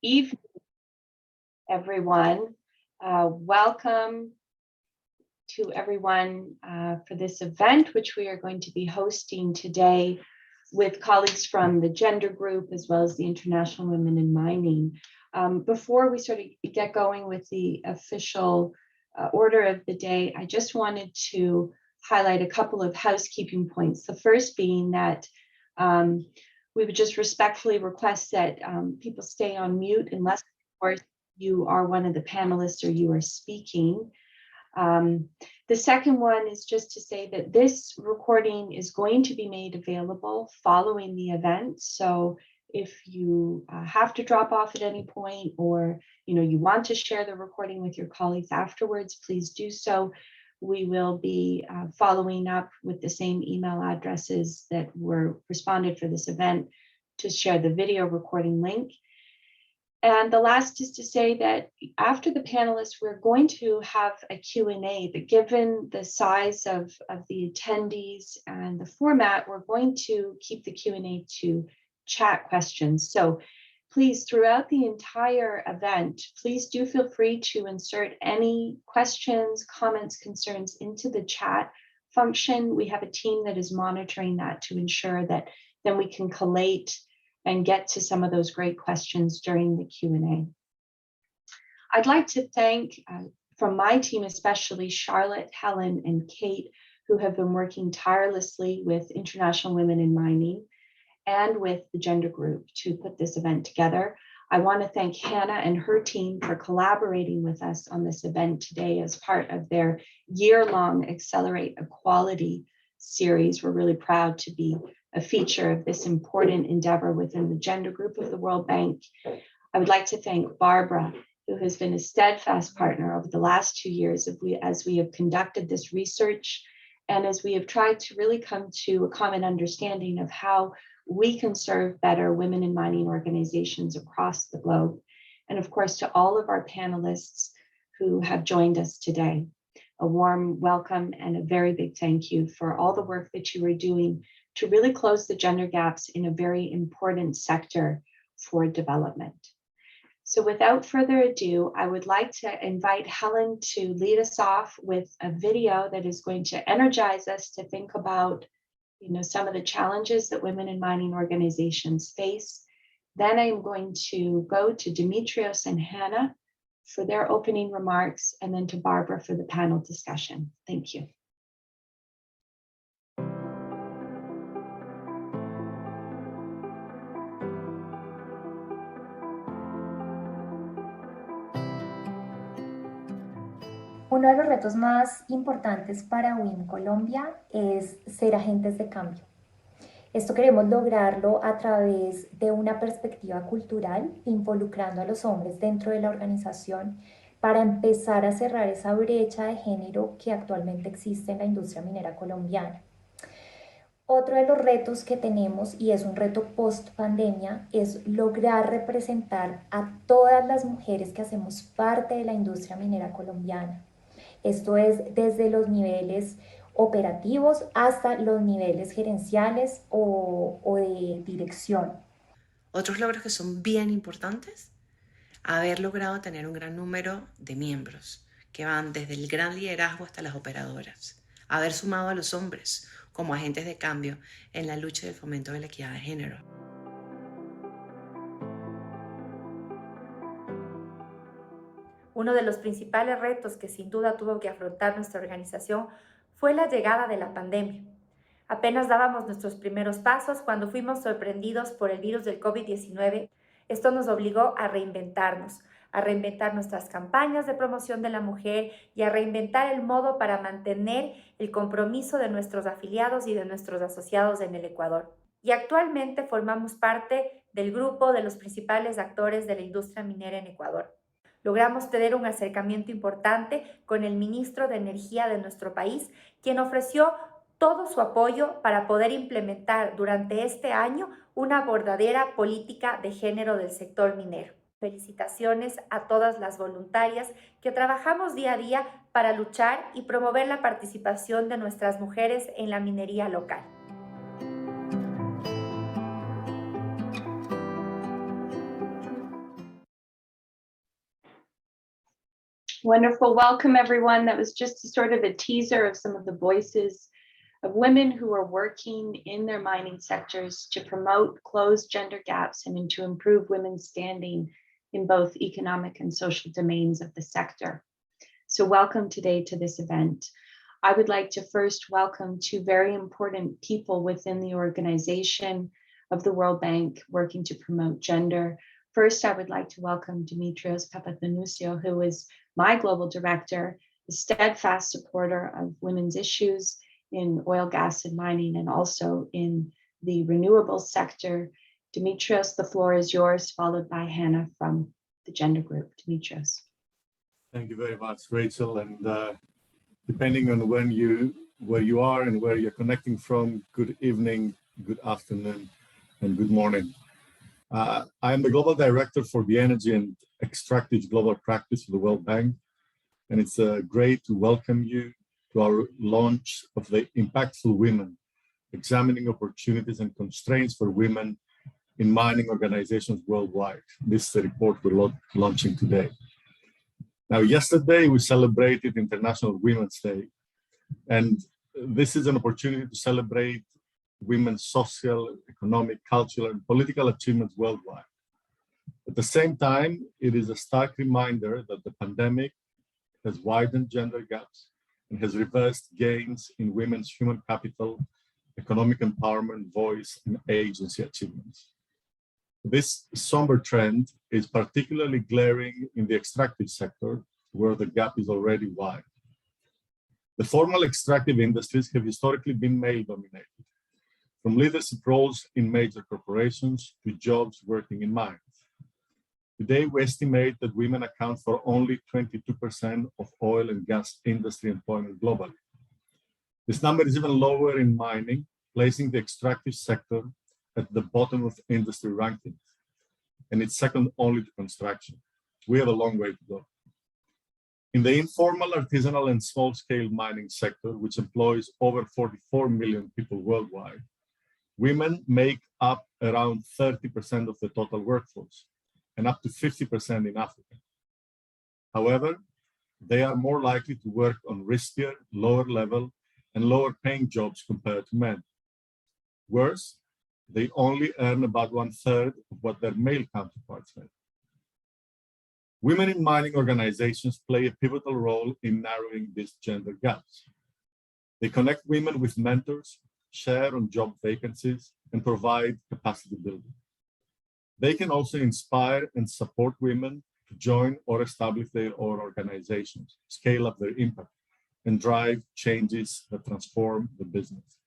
evening, everyone. Welcome to everyone for this event, which we are going to be hosting today with colleagues from the gender group as well as the International Women in Mining. Before we sort of get going with the official order of the day, I just wanted to highlight a couple of housekeeping points. The first being that we would just respectfully request that people stay on mute unless, of course, you are one of the panelists or you are speaking. The second one is just to say that this recording is going to be made available following the event. So if you have to drop off at any point, or you want to share the recording with your colleagues afterwards, please do so. We will be following up with the same email addresses that were responded for this event to share the video recording link. And the last is to say that after the panelists, we're going to have a Q&A, but given the size of the attendees and the format, we're going to keep the Q&A to chat questions. So please, throughout the entire event, please do feel free to insert any questions, comments, concerns into the chat function. We have a team that is monitoring that to ensure that then we can collate and get to some of those great questions during the Q&A. I'd like to thank, from my team especially, Charlotte, Helen, and Kate, who have been working tirelessly with International Women in Mining and with the gender group to put this event together. I want to thank Hannah and her team for collaborating with us on this event today as part of their year-long Accelerate Equality series. We're really proud to be a feature of this important endeavor within the gender group of the World Bank. I would like to thank Barbara, who has been a steadfast partner over the last 2 years as we have conducted this research and as we have tried to really come to a common understanding of how we can serve better women in mining organizations across the globe. And of course, to all of our panelists who have joined us today, a warm welcome and a very big thank you for all the work that you are doing to really close the gender gaps in a very important sector for development. So without further ado, I would like to invite Helen to lead us off with a video that is going to energize us to think about some of the challenges that women in mining organizations face. Then I'm going to go to Dimitrios and Hannah for their opening remarks, and then to Barbara for the panel discussion. Thank you. Uno de los retos más importantes para IWiM Colombia es ser agentes de cambio. Esto queremos lograrlo a través de una perspectiva cultural, involucrando a los hombres dentro de la organización para empezar a cerrar esa brecha de género que actualmente existe en la industria minera colombiana. Otro de los retos que tenemos, y es un reto post pandemia, es lograr representar a todas las mujeres que hacemos parte de la industria minera colombiana. Esto es desde los niveles operativos hasta los niveles gerenciales o de dirección. Otros logros que son bien importantes, haber logrado tener un gran número de miembros que van desde el gran liderazgo hasta las operadoras, haber sumado a los hombres como agentes de cambio en la lucha del fomento de la equidad de género. Uno de los principales retos que sin duda tuvo que afrontar nuestra organización fue la llegada de la pandemia. Apenas dábamos nuestros primeros pasos cuando fuimos sorprendidos por el virus del COVID-19. Esto nos obligó a reinventar nuestras campañas de promoción de la mujer y a reinventar el modo para mantener el compromiso de nuestros afiliados y de nuestros asociados en el Ecuador. Y actualmente formamos parte del grupo de los principales actores de la industria minera en Ecuador. Logramos tener un acercamiento importante con el ministro de Energía de nuestro país, quien ofreció todo su apoyo para poder implementar durante este año una verdadera política de género del sector minero. Felicitaciones a todas las voluntarias que trabajamos día a día para luchar y promover la participación de nuestras mujeres en la minería local. Wonderful. Welcome, everyone. That was just sort of a teaser of some of the voices of women who are working in their mining sectors to promote, close gender gaps, and to improve women's standing in both economic and social domains of the sector. So welcome today to this event. I would like to first welcome two very important people within the organization of the World Bank working to promote gender. First, I would like to welcome Dimitrios Papathanassiou, who is my global director, a steadfast supporter of women's issues in oil, gas, and mining, and also in the renewable sector. Dimitrios, the floor is yours, followed by Hannah from the gender group. Dimitrios. Thank you very much, Rachel. And depending on where you are and where you're connecting from, good evening, good afternoon, and good morning. I am the Global Director for the Energy and Extractive Global Practice for the World Bank, and it's great to welcome you to our launch of the Impactful Women, Examining Opportunities and Constraints for Women in Mining Organizations Worldwide. This is the report we're launching today. Now, yesterday we celebrated International Women's Day, and this is an opportunity to celebrate women's social, economic, cultural, and political achievements worldwide. At the same time, it is a stark reminder that the pandemic has widened gender gaps and has reversed gains in women's human capital, economic empowerment, voice, and agency achievements. This somber trend is particularly glaring in the extractive sector, where the gap is already wide. The formal extractive industries have historically been male-dominated, from leadership roles in major corporations to jobs working in mines. Today, we estimate that women account for only 22% of oil and gas industry employment globally. This number is even lower in mining, placing the extractive sector at the bottom of industry rankings, and it's second only to construction. We have a long way to go. In the informal, artisanal, and small-scale mining sector, which employs over 44 million people worldwide, women make up around 30% of the total workforce, and up to 50% in Africa. However, they are more likely to work on riskier, lower level, and lower paying jobs compared to men. Worse, they only earn about 1/3 of what their male counterparts make. Women in mining organizations play a pivotal role in narrowing these gender gaps. They connect women with mentors, share on job vacancies, and provide capacity building. They can also inspire and support women to join or establish their own organizations, scale up their impact, and drive changes that transform the business.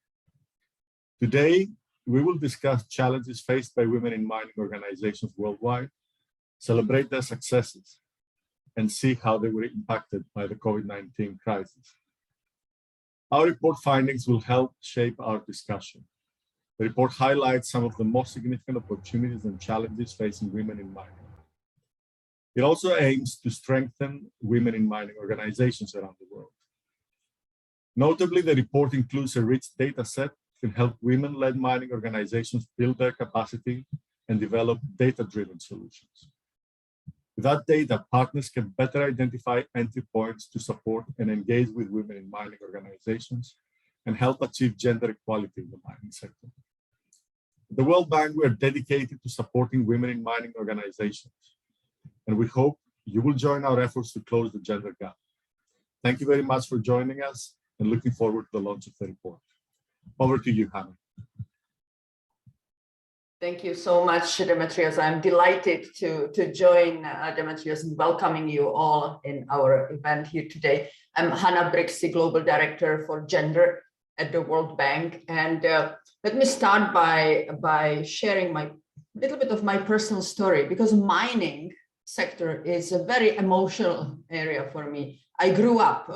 Today, we will discuss challenges faced by women in mining organizations worldwide, celebrate their successes, and see how they were impacted by the COVID-19 crisis. Our report findings will help shape our discussion. The report highlights some of the most significant opportunities and challenges facing women in mining. It also aims to strengthen women in mining organizations around the world. Notably, the report includes a rich data set that can help women-led mining organizations build their capacity and develop data-driven solutions. With that data, partners can better identify entry points to support and engage with women in mining organizations and help achieve gender equality in the mining sector. At the World Bank, we are dedicated to supporting women in mining organizations, and we hope you will join our efforts to close the gender gap. Thank you very much for joining us, and looking forward to the launch of the report. Over to you, Hannah. Thank you so much, Demetrios. I'm delighted to join Demetrios in welcoming you all in our event here today. I'm Hannah Brixey, Global Director for Gender at the World Bank. And let me start by sharing a little bit of my personal story, because mining sector is a very emotional area for me. I grew up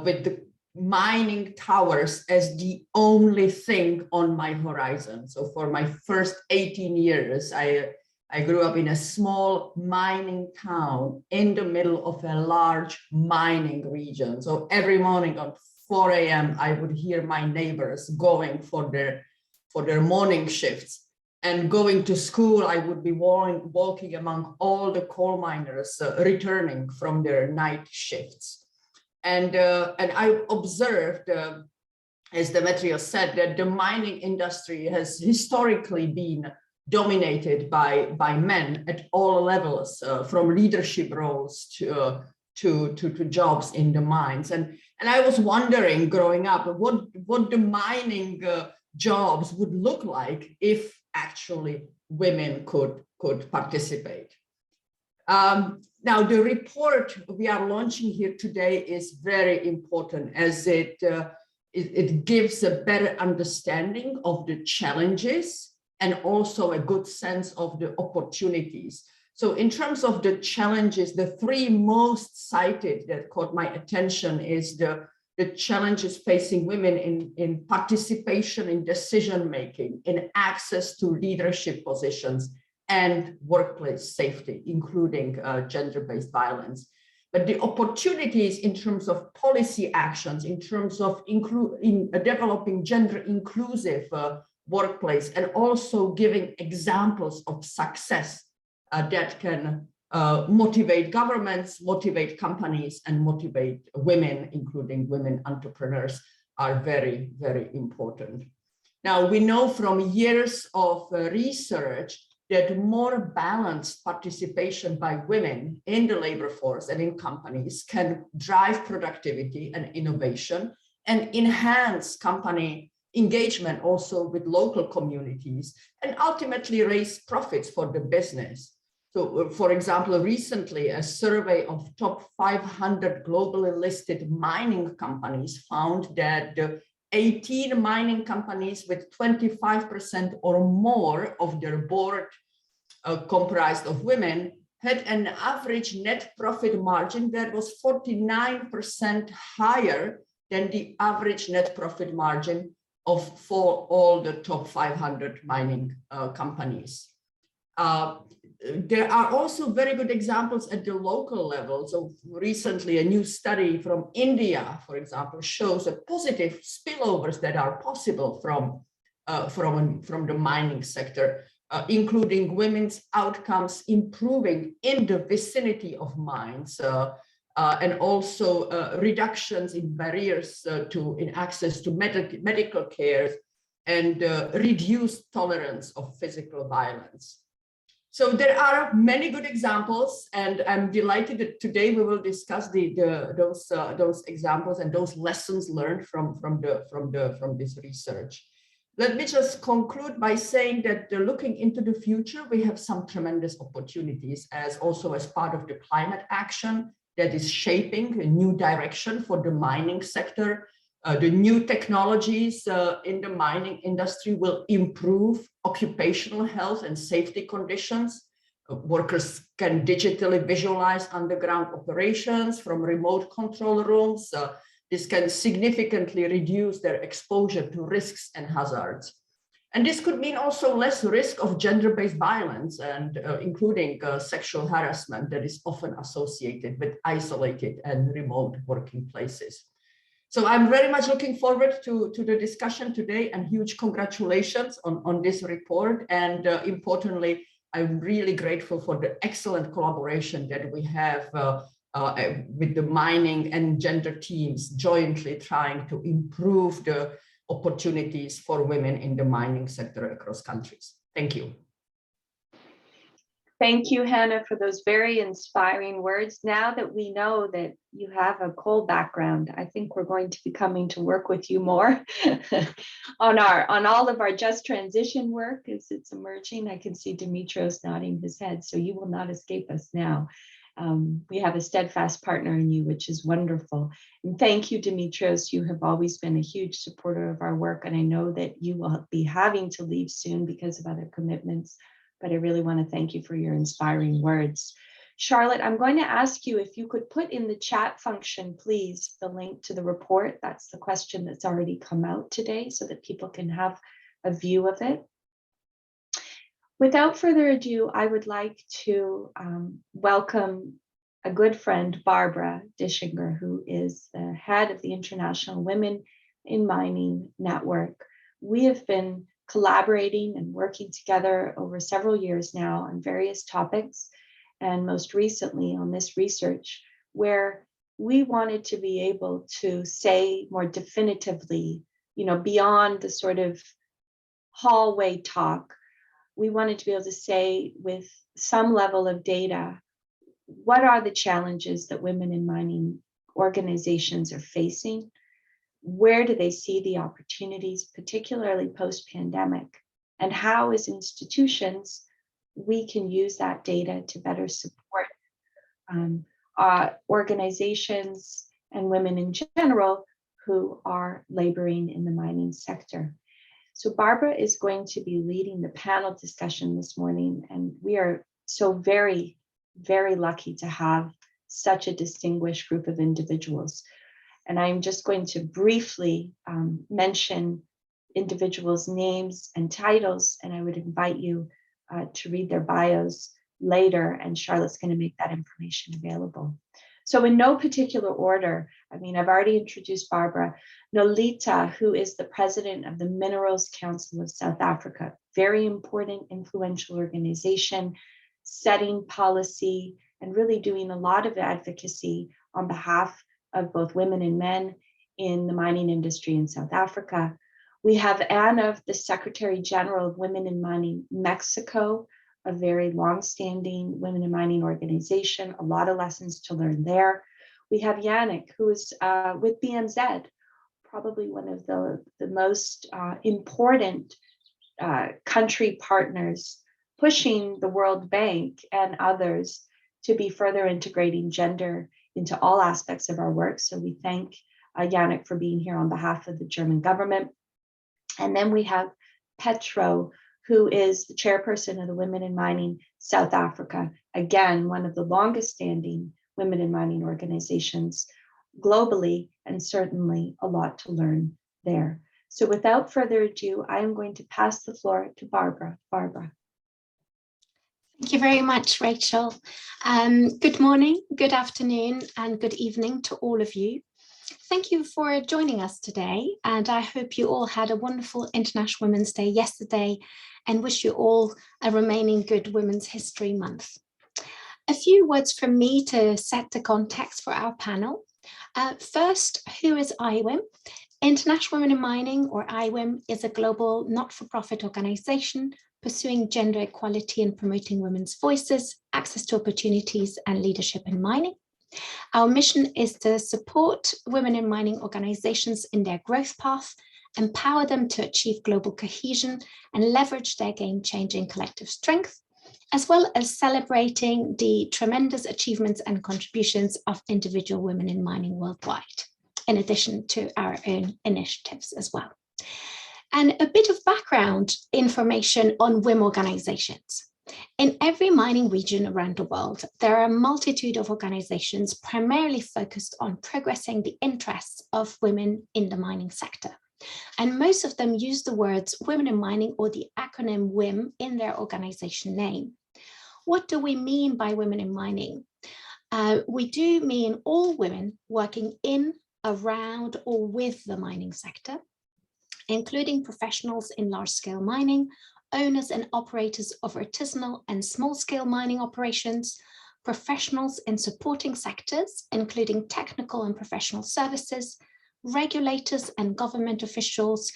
with the mining towers as the only thing on my horizon. So for my first 18 years, I grew up in a small mining town in the middle of a large mining region. So every morning at 4 a.m., I would hear my neighbors going for their morning shifts. And going to school, I would be walking among all the coal miners returning from their night shifts. And I observed, as Demetrios said, that the mining industry has historically been dominated by men at all levels, from leadership roles to jobs in the mines. And I was wondering, growing up, what the mining jobs would look like if actually women could participate. Now, the report we are launching here today is very important, as it gives a better understanding of the challenges and also a good sense of the opportunities. So in terms of the challenges, the three most cited that caught my attention is the challenges facing women in participation in decision-making, in access to leadership positions, and workplace safety, including gender-based violence. But the opportunities in terms of policy actions, in terms of developing gender-inclusive workplace, and also giving examples of success that can motivate governments, motivate companies, and motivate women, including women entrepreneurs, are very, very important. Now, we know from years of research that more balanced participation by women in the labor force and in companies can drive productivity and innovation and enhance company engagement also with local communities, and ultimately raise profits for the business. So, for example, recently a survey of top 500 globally listed mining companies found that 18 mining companies with 25% or more of their board comprised of women had an average net profit margin that was 49% higher than the average net profit margin for all the top 500 mining companies. There are also very good examples at the local level. So recently, a new study from India, for example, shows a positive spillovers that are possible from the mining sector, including women's outcomes improving in the vicinity of mines, and also reductions in barriers in access to medical care, and reduced tolerance of physical violence. So there are many good examples, and I'm delighted that today we will discuss those examples and those lessons learned from this research. Let me just conclude by saying that looking into the future, we have some tremendous opportunities as part of the climate action that is shaping a new direction for the mining sector. The new technologies in the mining industry will improve occupational health and safety conditions. Workers can digitally visualize underground operations from remote control rooms. This can significantly reduce their exposure to risks and hazards. And this could mean also less risk of gender-based violence, and including sexual harassment that is often associated with isolated and remote working places. So I'm very much looking forward to the discussion today, and huge congratulations on this report. And importantly, I'm really grateful for the excellent collaboration that we have with the mining and gender teams jointly trying to improve the opportunities for women in the mining sector across countries. Thank you. Thank you, Hannah, for those very inspiring words. Now that we know that you have a coal background, I think we're going to be coming to work with you more on all of our just transition work as it's emerging. I can see Dimitrios nodding his head, so you will not escape us now. We have a steadfast partner in you, which is wonderful. And thank you, Dimitrios. You have always been a huge supporter of our work, and I know that you will be having to leave soon because of other commitments. But I really want to thank you for your inspiring words. Charlotte, I'm going to ask you if you could put in the chat function, please, the link to the report. That's the question that's already come out today so that people can have a view of it. Without further ado, I would like to welcome a good friend, Barbara Dischinger, who is the head of the International Women in Mining Network. We have been collaborating and working together over several years now on various topics, and most recently on this research, where we wanted to be able to say more definitively, beyond the sort of hallway talk, we wanted to be able to say with some level of data, what are the challenges that women in mining organizations are facing? Where do they see the opportunities, particularly post-pandemic? And how, as institutions, we can use that data to better support organizations and women in general who are laboring in the mining sector. So Barbara is going to be leading the panel discussion this morning, and we are so very, very lucky to have such a distinguished group of individuals. And I'm just going to briefly mention individuals' names and titles, and I would invite you to read their bios later, and Charlotte's going to make that information available. So in no particular order, I've already introduced Barbara. Nolita, who is the president of the Minerals Council of South Africa, very important, influential organization, setting policy and really doing a lot of advocacy on behalf of both women and men in the mining industry in South Africa. We have Anna, the Secretary General of Women in Mining Mexico, a very long-standing women in mining organization, a lot of lessons to learn there. We have Yannick, who is with BMZ, probably one of the most important country partners, pushing the World Bank and others to be further integrating gender into all aspects of our work. So we thank Yannick for being here on behalf of the German government. And then we have Petro, who is the chairperson of the Women in Mining South Africa. Again, one of the longest standing women in mining organizations globally, and certainly a lot to learn there. So without further ado, I am going to pass the floor to Barbara. Barbara. Thank you very much, Rachel. Good morning, good afternoon, and good evening to all of you. Thank you for joining us today, and I hope you all had a wonderful International Women's Day yesterday, and wish you all a remaining good Women's History Month. A few words from me to set the context for our panel. First, who is IWiM? International Women in Mining, or IWiM, is a global not-for-profit organization pursuing gender equality and promoting women's voices, access to opportunities, and leadership in mining. Our mission is to support women in mining organizations in their growth path, empower them to achieve global cohesion, and leverage their game-changing collective strength, as well as celebrating the tremendous achievements and contributions of individual women in mining worldwide, in addition to our own initiatives as well. And a bit of background information on WIM organizations. In every mining region around the world, there are a multitude of organizations primarily focused on progressing the interests of women in the mining sector. And most of them use the words women in mining or the acronym WIM in their organization name. What do we mean by women in mining? We do mean all women working in, around, or with the mining sector, including professionals in large-scale mining, owners and operators of artisanal and small-scale mining operations, professionals in supporting sectors, including technical and professional services, regulators and government officials,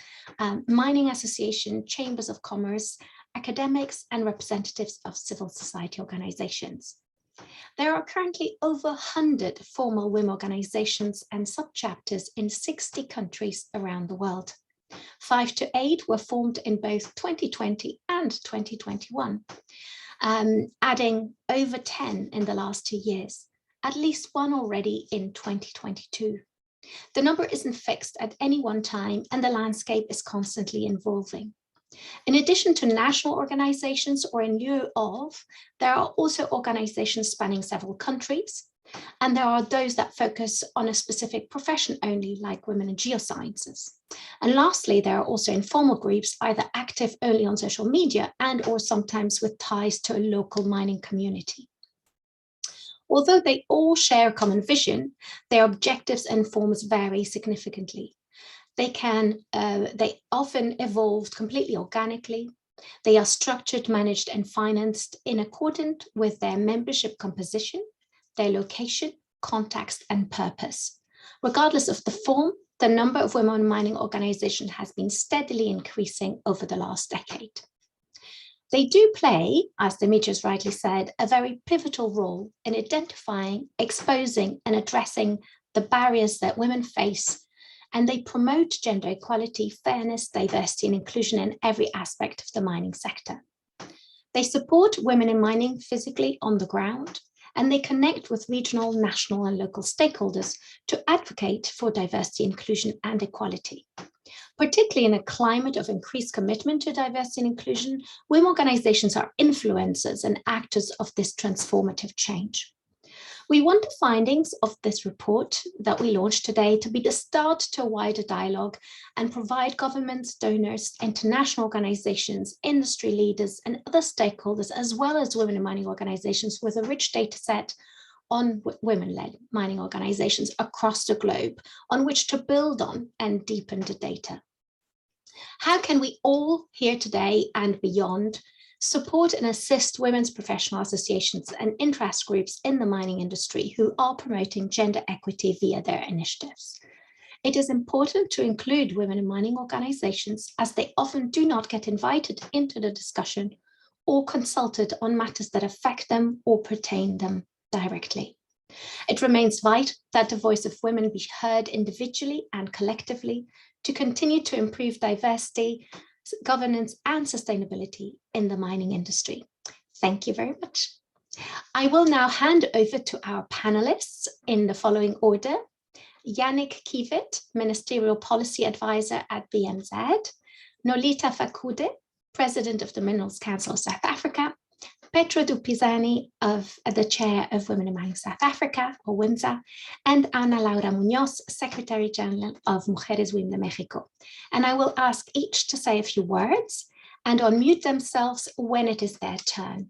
mining association, chambers of commerce, academics, and representatives of civil society organizations. There are currently over 100 formal WIM organizations and subchapters in 60 countries around the world. 5 to 8 were formed in both 2020 and 2021, adding over 10 in the last 2 years, at least one already in 2022. The number isn't fixed at any one time, and the landscape is constantly evolving. In addition to national organizations or in lieu of, there are also organizations spanning several countries, and there are those that focus on a specific profession only, like women in geosciences. And lastly, there are also informal groups, either active only on social media and or sometimes with ties to a local mining community. Although they all share a common vision, their objectives and forms vary significantly. They often evolved completely organically. They are structured, managed, and financed in accordance with their membership composition, their location, context, and purpose. Regardless of the form, the number of women mining organizations has been steadily increasing over the last decade. They do play, as Demetrios rightly said, a very pivotal role in identifying, exposing, and addressing the barriers that women face, and they promote gender equality, fairness, diversity, and inclusion in every aspect of the mining sector. They support women in mining physically on the ground, and they connect with regional, national, and local stakeholders to advocate for diversity, inclusion, and equality. Particularly in a climate of increased commitment to diversity and inclusion, women organizations are influencers and actors of this transformative change. We want the findings of this report that we launched today to be the start to a wider dialogue and provide governments, donors, international organizations, industry leaders, and other stakeholders, as well as women in mining organizations, with a rich data set on women-led mining organizations across the globe on which to build on and deepen the data. How can we all here today and beyond support and assist women's professional associations and interest groups in the mining industry who are promoting gender equity via their initiatives? It is important to include women in mining organizations, as they often do not get invited into the discussion or consulted on matters that affect them or pertain them directly. It remains vital that the voice of women be heard individually and collectively to continue to improve diversity, governance, and sustainability in the mining industry. Thank you very much. I will now hand over to our panelists in the following order: Yannick Kiewit, Ministerial Policy Advisor at BMZ, Nolita Fakude, President of the Minerals Council of South Africa, Petra Dupizani, the Chair of Women in Mining South Africa, or WIMSA, and Ana Laura Muñoz, Secretary General of Mujeres WIM de México. And I will ask each to say a few words and unmute themselves when it is their turn.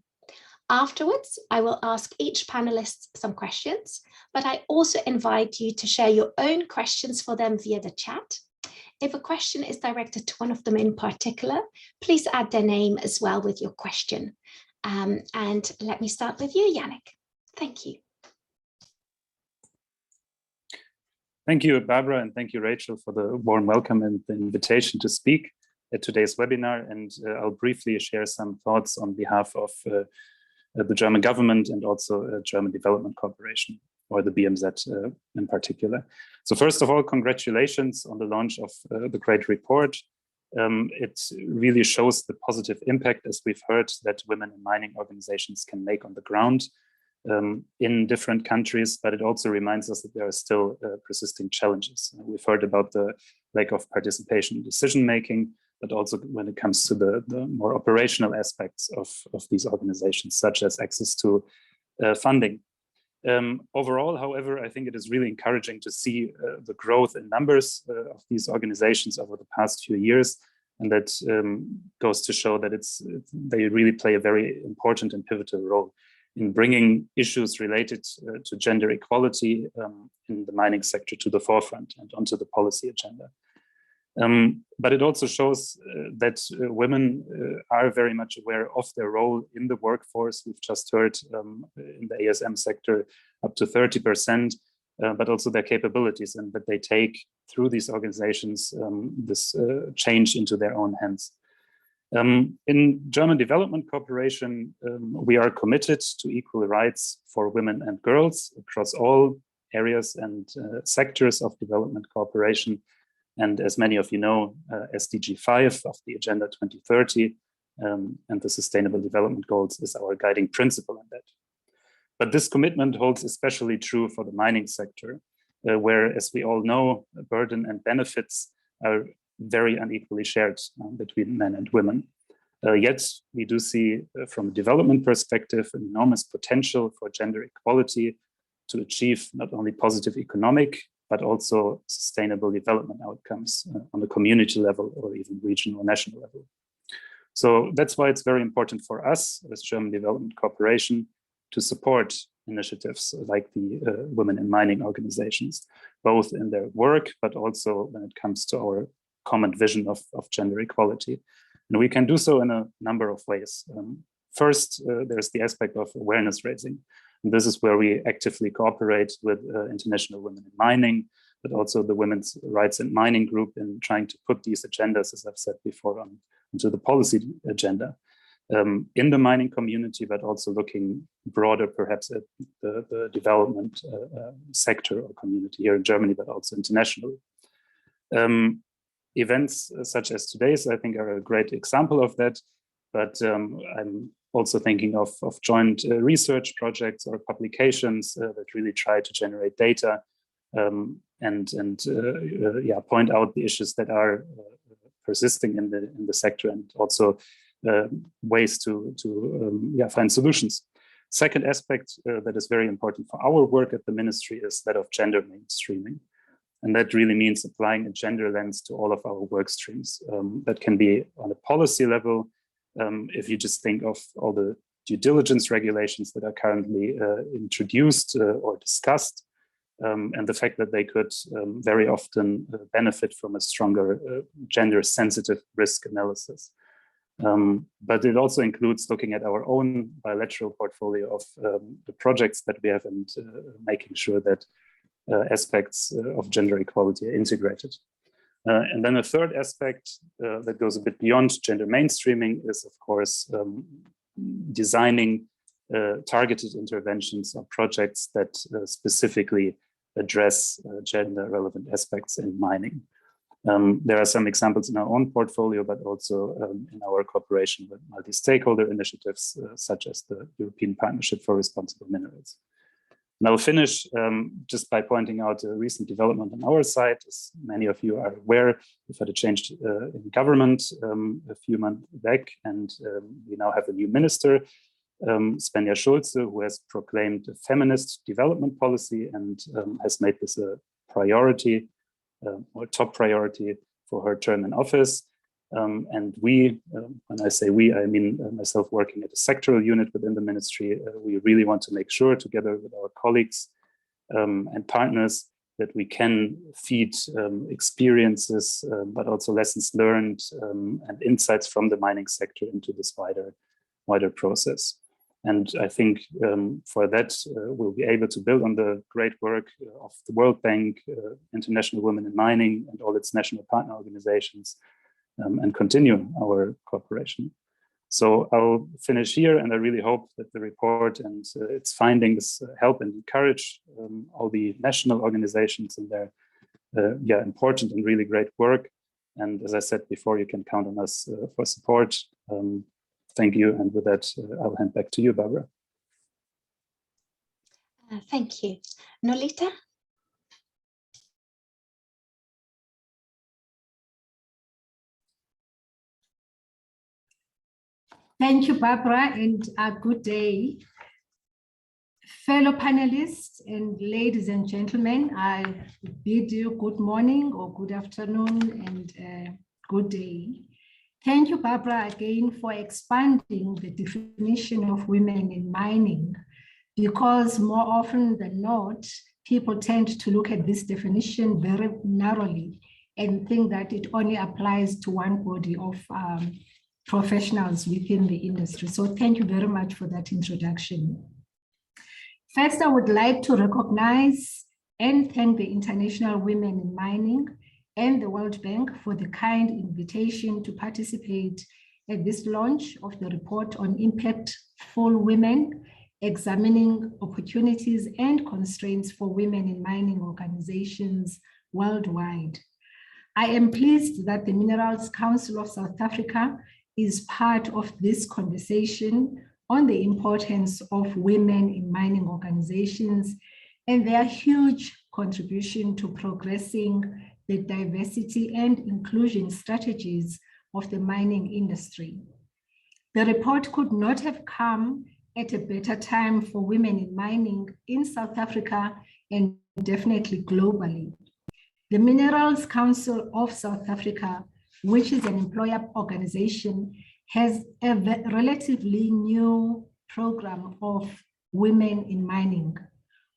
Afterwards, I will ask each panelist some questions, but I also invite you to share your own questions for them via the chat. If a question is directed to one of them in particular, please add their name as well with your question. And let me start with you, Yannick. Thank you. Thank you, Barbara, and thank you, Rachel, for the warm welcome and the invitation to speak at today's webinar. And I'll briefly share some thoughts on behalf of the German government and also German Development Corporation, or the BMZ in particular. So first of all, congratulations on the launch of the great report. It really shows the positive impact, as we've heard, that women in mining organizations can make on the ground in different countries, but it also reminds us that there are still persisting challenges. We've heard about the lack of participation in decision-making, but also when it comes to the more operational aspects of these organizations, such as access to funding. Overall, however, I think it is really encouraging to see the growth in numbers of these organizations over the past few years, and that goes to show that they really play a very important and pivotal role in bringing issues related to gender equality in the mining sector to the forefront and onto the policy agenda. But it also shows that women are very much aware of their role in the workforce. We've just heard in the ASM sector up to 30%, but also their capabilities, and that they take through these organizations this change into their own hands. In German Development Corporation, we are committed to equal rights for women and girls across all areas and sectors of development cooperation. And as many of you know, SDG 5 of the Agenda 2030 and the Sustainable Development Goals is our guiding principle in that. But this commitment holds especially true for the mining sector, where, as we all know, burden and benefits are very unequally shared between men and women. Yet we do see, from a development perspective, an enormous potential for gender equality to achieve not only positive economic, but also sustainable development outcomes on the community level or even regional or national level. So that's why it's very important for us as German Development Corporation to support initiatives like the Women in Mining organizations, both in their work, but also when it comes to our common vision of gender equality. And we can do so in a number of ways. First, there's the aspect of awareness raising. And this is where we actively cooperate with International Women in Mining, but also the Women's Rights in Mining group in trying to put these agendas, as I've said before, onto the policy agenda in the mining community, but also looking broader perhaps at the development sector or community here in Germany, but also internationally. Events such as today's, I think, are a great example of that, but I'm also thinking of joint research projects or publications that really try to generate data and point out the issues that are persisting in the sector, and also ways to find solutions. Second aspect that is very important for our work at the ministry is that of gender mainstreaming. And that really means applying a gender lens to all of our work streams. That can be on a policy level, if you just think of all the due diligence regulations that are currently introduced or discussed, and the fact that they could very often benefit from a stronger gender-sensitive risk analysis. But it also includes looking at our own bilateral portfolio of the projects that we have and making sure that aspects of gender equality are integrated. And then a third aspect that goes a bit beyond gender mainstreaming is, of course, designing targeted interventions or projects that specifically address gender relevant aspects in mining. There are some examples in our own portfolio, but also in our cooperation with multi-stakeholder initiatives, such as the European Partnership for Responsible Minerals. And I'll finish just by pointing out a recent development on our side. As many of you are aware, we've had a change in government a few months back, and we now have a new minister, Svenja Schulze, who has proclaimed a feminist development policy and has made this a priority or top priority for her term in office. And we, when I say we, I mean myself working at a sectoral unit within the ministry, we really want to make sure, together with our colleagues and partners, that we can feed experiences, but also lessons learned and insights from the mining sector into this wider process. And I think for that, we'll be able to build on the great work of the World Bank, International Women in Mining, and all its national partner organizations, and continue our cooperation. So I'll finish here, and I really hope that the report and its findings help and encourage all the national organizations in their important and really great work. And as I said before, you can count on us for support. Thank you. And with that, I'll hand back to you, Barbara. Thank you. Nolita? Thank you, Barbara, and a good day. Fellow panelists and ladies and gentlemen, I bid you good morning or good afternoon and good day. Thank you, Barbara, again for expanding the definition of women in mining, because more often than not, people tend to look at this definition very narrowly and think that it only applies to one body of professionals within the industry. So thank you very much for that introduction. First, I would like to recognize and thank the International Women in Mining and the World Bank for the kind invitation to participate at this launch of the report on impactful women, examining opportunities and constraints for women in mining organizations worldwide. I am pleased that the Minerals Council of South Africa is part of this conversation on the importance of women in mining organizations and their huge contribution to progressing the diversity and inclusion strategies of the mining industry. The report could not have come at a better time for women in mining in South Africa and definitely globally. The Minerals Council of South Africa, which is an employer organization, has a relatively new program of women in mining.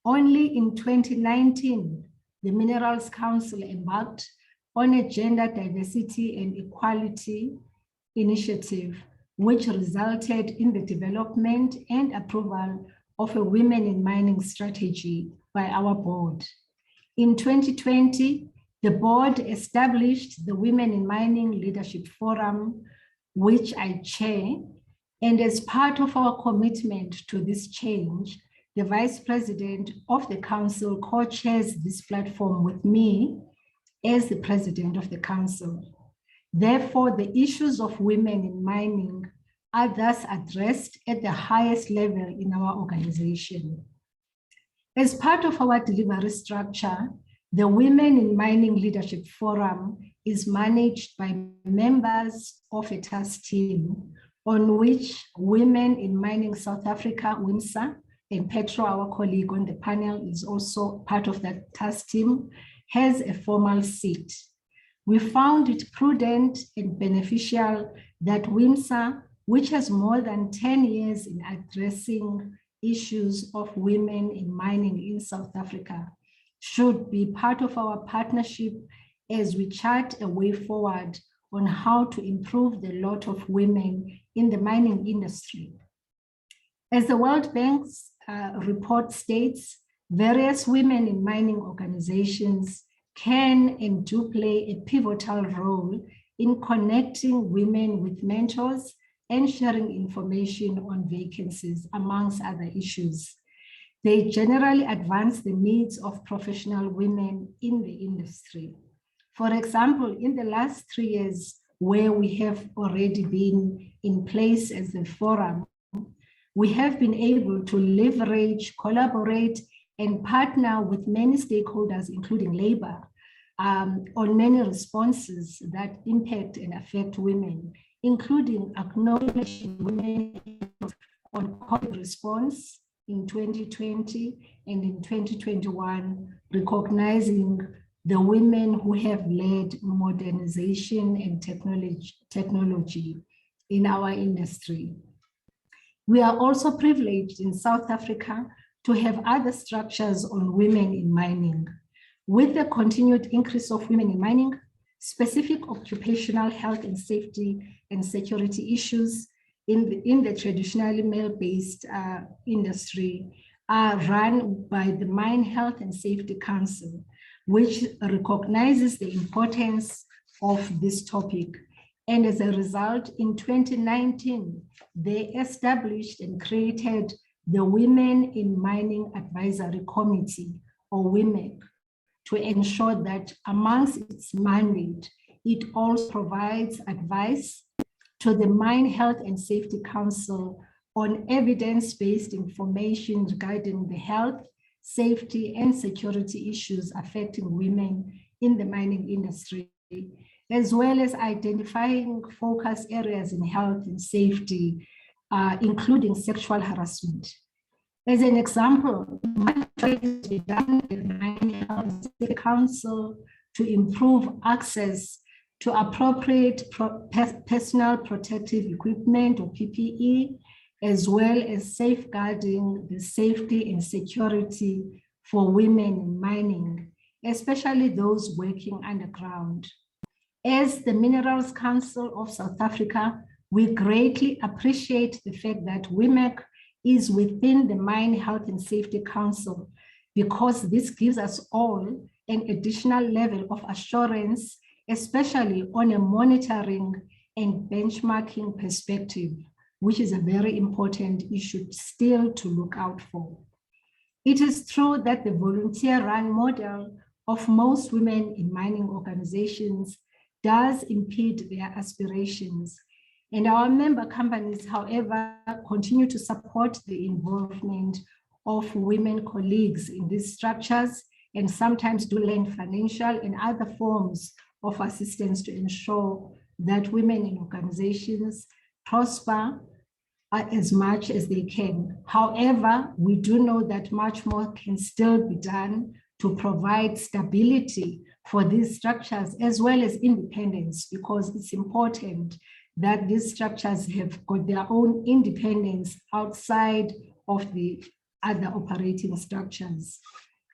Only in 2019, the Minerals Council embarked on a gender diversity and equality initiative, which resulted in the development and approval of a women in mining strategy by our board. In 2020, the board established the Women in Mining Leadership Forum, which I chair, and as part of our commitment to this change, the Vice President of the Council co-chairs this platform with me as the President of the Council. Therefore, the issues of women in mining are thus addressed at the highest level in our organization. As part of our delivery structure, the Women in Mining Leadership Forum is managed by members of a task team on which Women in Mining South Africa, WIMSA, and Petro, our colleague on the panel, is also part of that task team, has a formal seat. We found it prudent and beneficial that WIMSA, which has more than 10 years in addressing issues of women in mining in South Africa, should be part of our partnership as we chart a way forward on how to improve the lot of women in the mining industry. As the World Bank's report states, various women in mining organizations can and do play a pivotal role in connecting women with mentors and sharing information on vacancies, amongst other issues. They generally advance the needs of professional women in the industry. For example, in the last 3 years, where we have already been in place as a forum, we have been able to leverage, collaborate, and partner with many stakeholders, including labor, on many responses that impact and affect women, including acknowledging women on COVID response in 2020 and in 2021, recognizing the women who have led modernization and technology in our industry. We are also privileged in South Africa to have other structures on women in mining. With the continued increase of women in mining, specific occupational health and safety and security issues in the traditionally male-based industry are run by the Mine Health and Safety Council, which recognizes the importance of this topic. And as a result, in 2019, they established and created the Women in Mining Advisory Committee, or WIMAC, to ensure that amongst its mandate, it also provides advice to the Mine Health and Safety Council on evidence-based information regarding the health, safety, and security issues affecting women in the mining industry, as well as identifying focus areas in health and safety, including sexual harassment. As an example, much is done in the Mining Health and Safety Council to improve access to appropriate personal protective equipment, or PPE, as well as safeguarding the safety and security for women in mining, especially those working underground. As the Minerals Council of South Africa, we greatly appreciate the fact that WIMAC is within the Mine Health and Safety Council, because this gives us all an additional level of assurance, especially on a monitoring and benchmarking perspective, which is a very important issue still to look out for. It is true that the volunteer-run model of most women in mining organizations does impede their aspirations. And our member companies, however, continue to support the involvement of women colleagues in these structures, and sometimes do lend financial and other forms of assistance to ensure that women in organizations prosper as much as they can. However, we do know that much more can still be done to provide stability for these structures, as well as independence, because it's important that these structures have got their own independence outside of the other operating structures.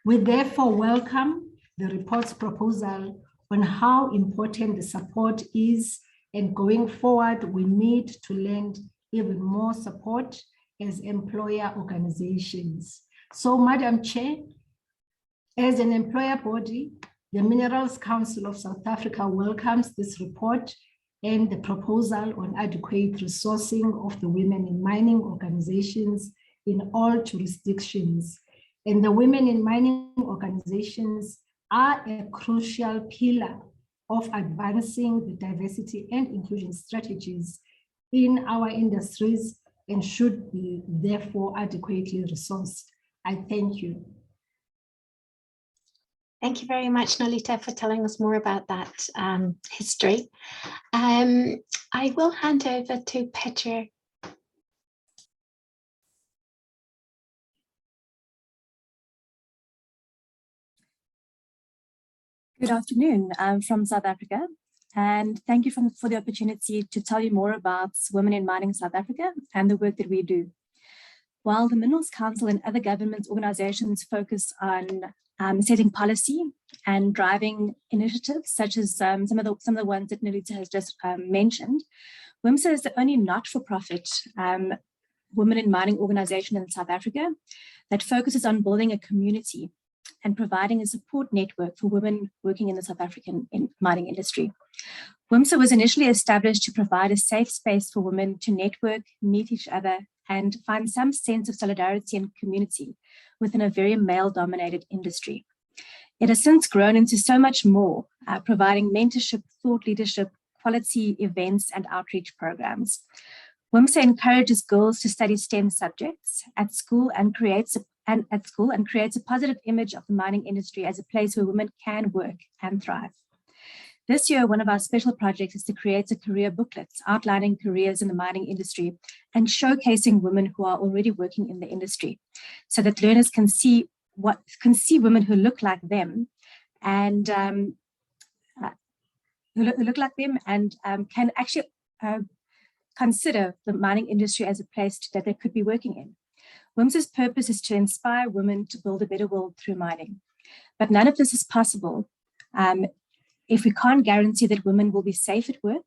We therefore welcome the report's proposal on how important the support is, and going forward, we need to lend even more support as employer organizations. So, Madam Chair, as an employer body, the Minerals Council of South Africa welcomes this report and the proposal on adequate resourcing of the women in mining organizations in all jurisdictions. And the women in mining organizations are a crucial pillar of advancing the diversity and inclusion strategies in our industries and should be therefore adequately resourced. I thank you. Thank you very much, Nolita, for telling us more about that history. I will hand over to Peter. Good afternoon. I'm from South Africa, and thank you for the opportunity to tell you more about Women in Mining South Africa and the work that we do. While the Minerals Council and other government organizations focus on setting policy and driving initiatives, such as some of the ones that Nolita has just mentioned, WIMSA is the only not-for-profit women in mining organization in South Africa that focuses on building a community and providing a support network for women working in the South African mining industry. WIMSA was initially established to provide a safe space for women to network, meet each other, and find some sense of solidarity and community within a very male-dominated industry. It has since grown into so much more, providing mentorship, thought leadership, quality events, and outreach programs. WIMSA encourages girls to study STEM subjects at school and creates a positive image of the mining industry as a place where women can work and thrive. This year, one of our special projects is to create a career booklet outlining careers in the mining industry and showcasing women who are already working in the industry, so that learners can see women who look like them and can actually consider the mining industry as a place that they could be working in. WIMSA's purpose is to inspire women to build a better world through mining. But none of this is possible if we can't guarantee that women will be safe at work,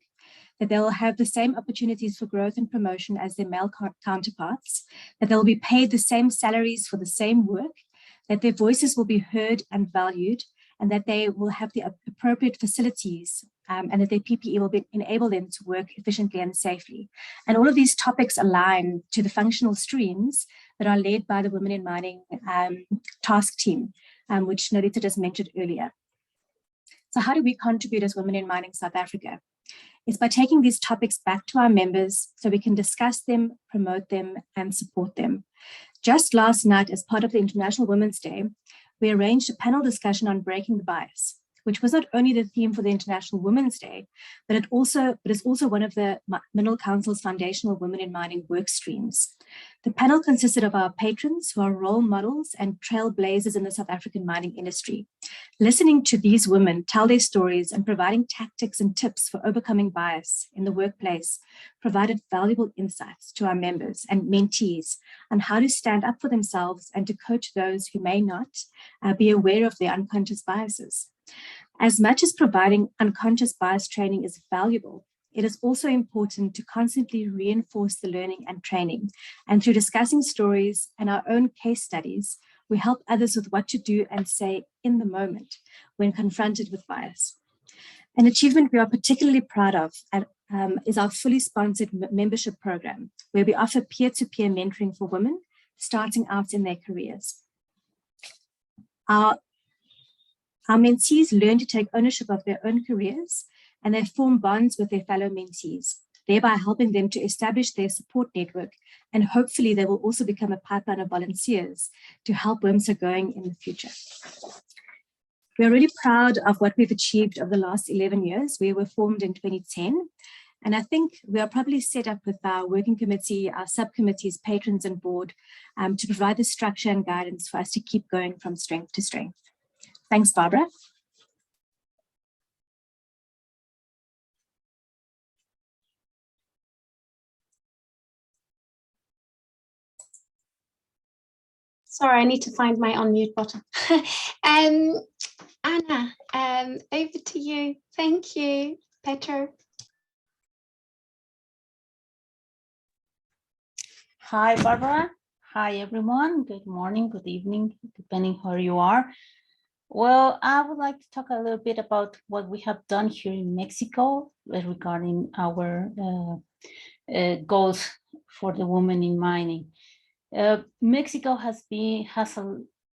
that they will have the same opportunities for growth and promotion as their male counterparts, that they will be paid the same salaries for the same work, that their voices will be heard and valued, and that they will have the appropriate facilities and that their PPE will enable them to work efficiently and safely. And all of these topics align to the functional streams that are led by the Women in Mining task team, which Nolita just mentioned earlier. So how do we contribute as Women in Mining South Africa? It's by taking these topics back to our members so we can discuss them, promote them, and support them. Just last night, as part of the International Women's Day, we arranged a panel discussion on breaking the bias, which was not only the theme for the International Women's Day, but it is also one of the Mineral Council's foundational Women in Mining work streams. The panel consisted of our patrons who are role models and trailblazers in the South African mining industry. Listening to these women tell their stories and providing tactics and tips for overcoming bias in the workplace provided valuable insights to our members and mentees on how to stand up for themselves and to coach those who may not be aware of their unconscious biases. As much as providing unconscious bias training is valuable, it is also important to constantly reinforce the learning and training. And through discussing stories and our own case studies, we help others with what to do and say in the moment when confronted with bias. An achievement we are particularly proud of is our fully sponsored membership program, where we offer peer-to-peer mentoring for women starting out in their careers. Our mentees learn to take ownership of their own careers, and they form bonds with their fellow mentees, thereby helping them to establish their support network, and hopefully they will also become a pipeline of volunteers to help WIMSA going in the future. We're really proud of what we've achieved over the last 11 years. We were formed in 2010, and I think we are probably set up with our working committee, our subcommittees, patrons and board to provide the structure and guidance for us to keep going from strength to strength. Thanks, Barbara. Sorry, I need to find my unmute button. Anna, over to you. Thank you, Peter. Hi, Barbara. Hi, everyone. Good morning, good evening, depending where you are. Well, I would like to talk a little bit about what we have done here in Mexico regarding our goals for the women in mining. Mexico has a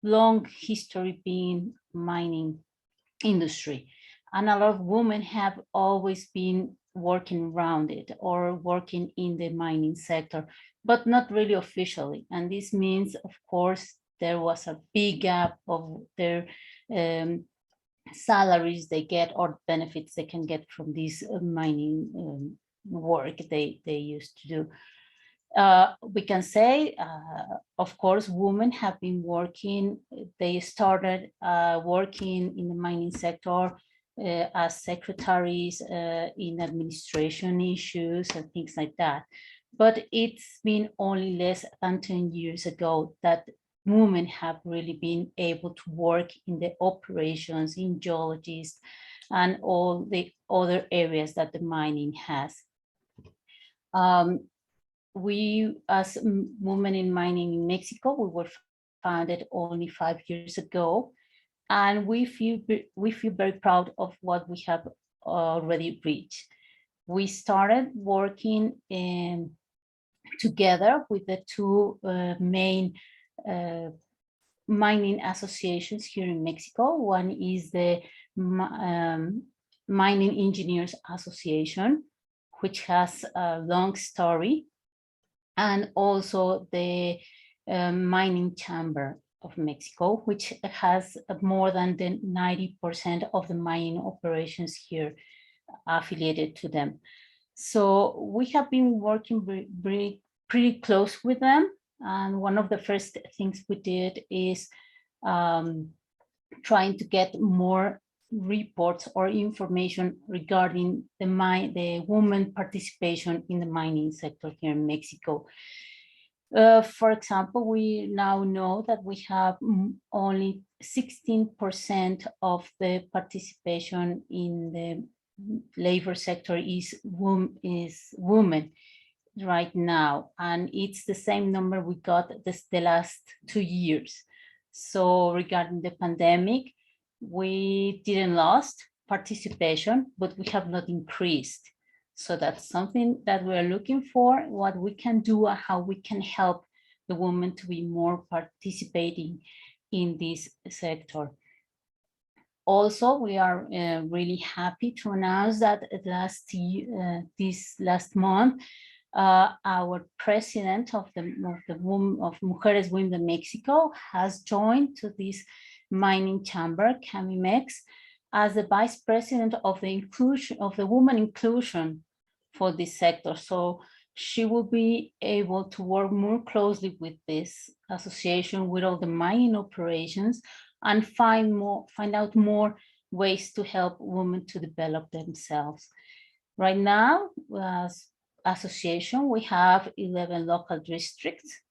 long history being mining industry, and a lot of women have always been working around it or working in the mining sector, but not really officially. And this means, of course, there was a big gap of their salaries they get or benefits they can get from this mining work they used to do. We can say, of course, women have been working. They started working in the mining sector as secretaries in administration issues and things like that. But it's been only less than 10 years ago that women have really been able to work in the operations, in geologists, and all the other areas that the mining has. We, as women in mining in Mexico, we were founded only 5 years ago, and we feel very proud of what we have already reached. We started working together with the two main mining associations here in Mexico. One is the Mining Engineers Association, which has a long story, and also the Mining Chamber of Mexico, which has more than 90% of the mining operations here affiliated to them. So we have been working pretty close with them. And one of the first things we did is trying to get more reports or information regarding the women participation in the mining sector here in Mexico. For example, we now know that we have only 16% of the participation in the labor sector is women right now, and it's the same number we got the last 2 years. So regarding the pandemic, we didn't lost participation, but we have not increased. So that's something that we're looking for, what we can do and how we can help the women to be more participating in this sector. Also, we are really happy to announce that this last month, our president of Mujeres WIM de Mexico has joined to this mining chamber, CAMIMEX, as the vice president of the inclusion of the woman inclusion for this sector. So she will be able to work more closely with this association, with all the mining operations, and find out more ways to help women to develop themselves. Right now, as association, we have 11 local districts,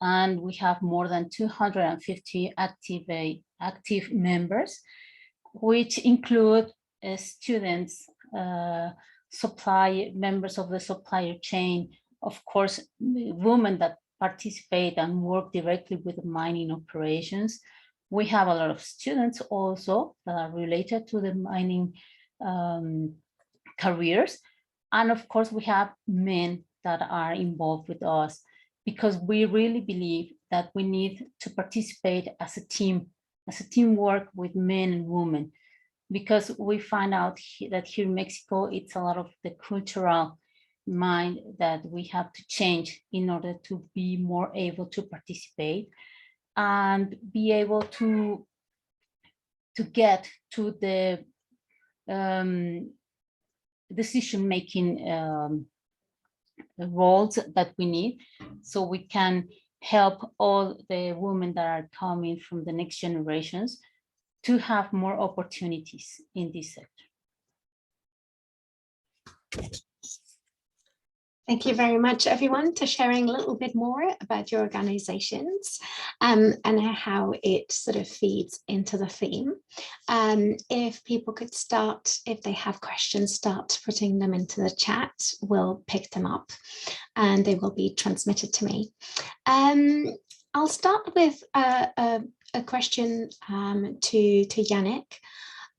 and we have more than 250 active members, which include students, members of the supplier chain, of course, women that participate and work directly with the mining operations. We have a lot of students also that are related to the mining careers. And of course, we have men that are involved with us, because we really believe that we need to participate as a teamwork with men and women, because we find out that here in Mexico, it's a lot of the cultural mind that we have to change in order to be more able to participate and be able to get to the decision-making roles that we need, so we can help all the women that are coming from the next generations to have more opportunities in this sector. Thank you very much, everyone, for sharing a little bit more about your organizations and how it sort of feeds into the theme. If people could start, if they have questions, start putting them into the chat, we'll pick them up and they will be transmitted to me. I'll start with a question to Yannick.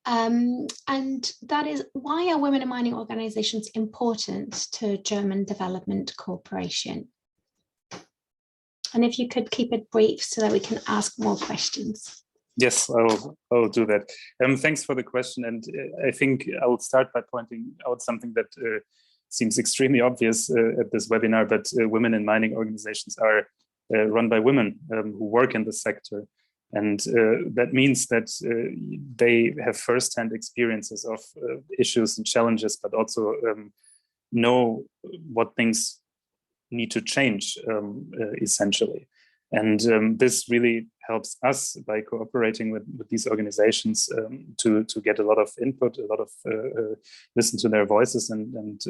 And that is, why are women in mining organizations important to German Development Cooperation? And if you could keep it brief so that we can ask more questions. Yes, I'll do that. Thanks for the question. And I think I will start by pointing out something that seems extremely obvious at this webinar, but women in mining organizations are run by women who work in the sector. And that means that they have firsthand experiences of issues and challenges, but also know what things need to change, essentially. And this really helps us by cooperating with these organizations to get a lot of input, a lot of listen to their voices and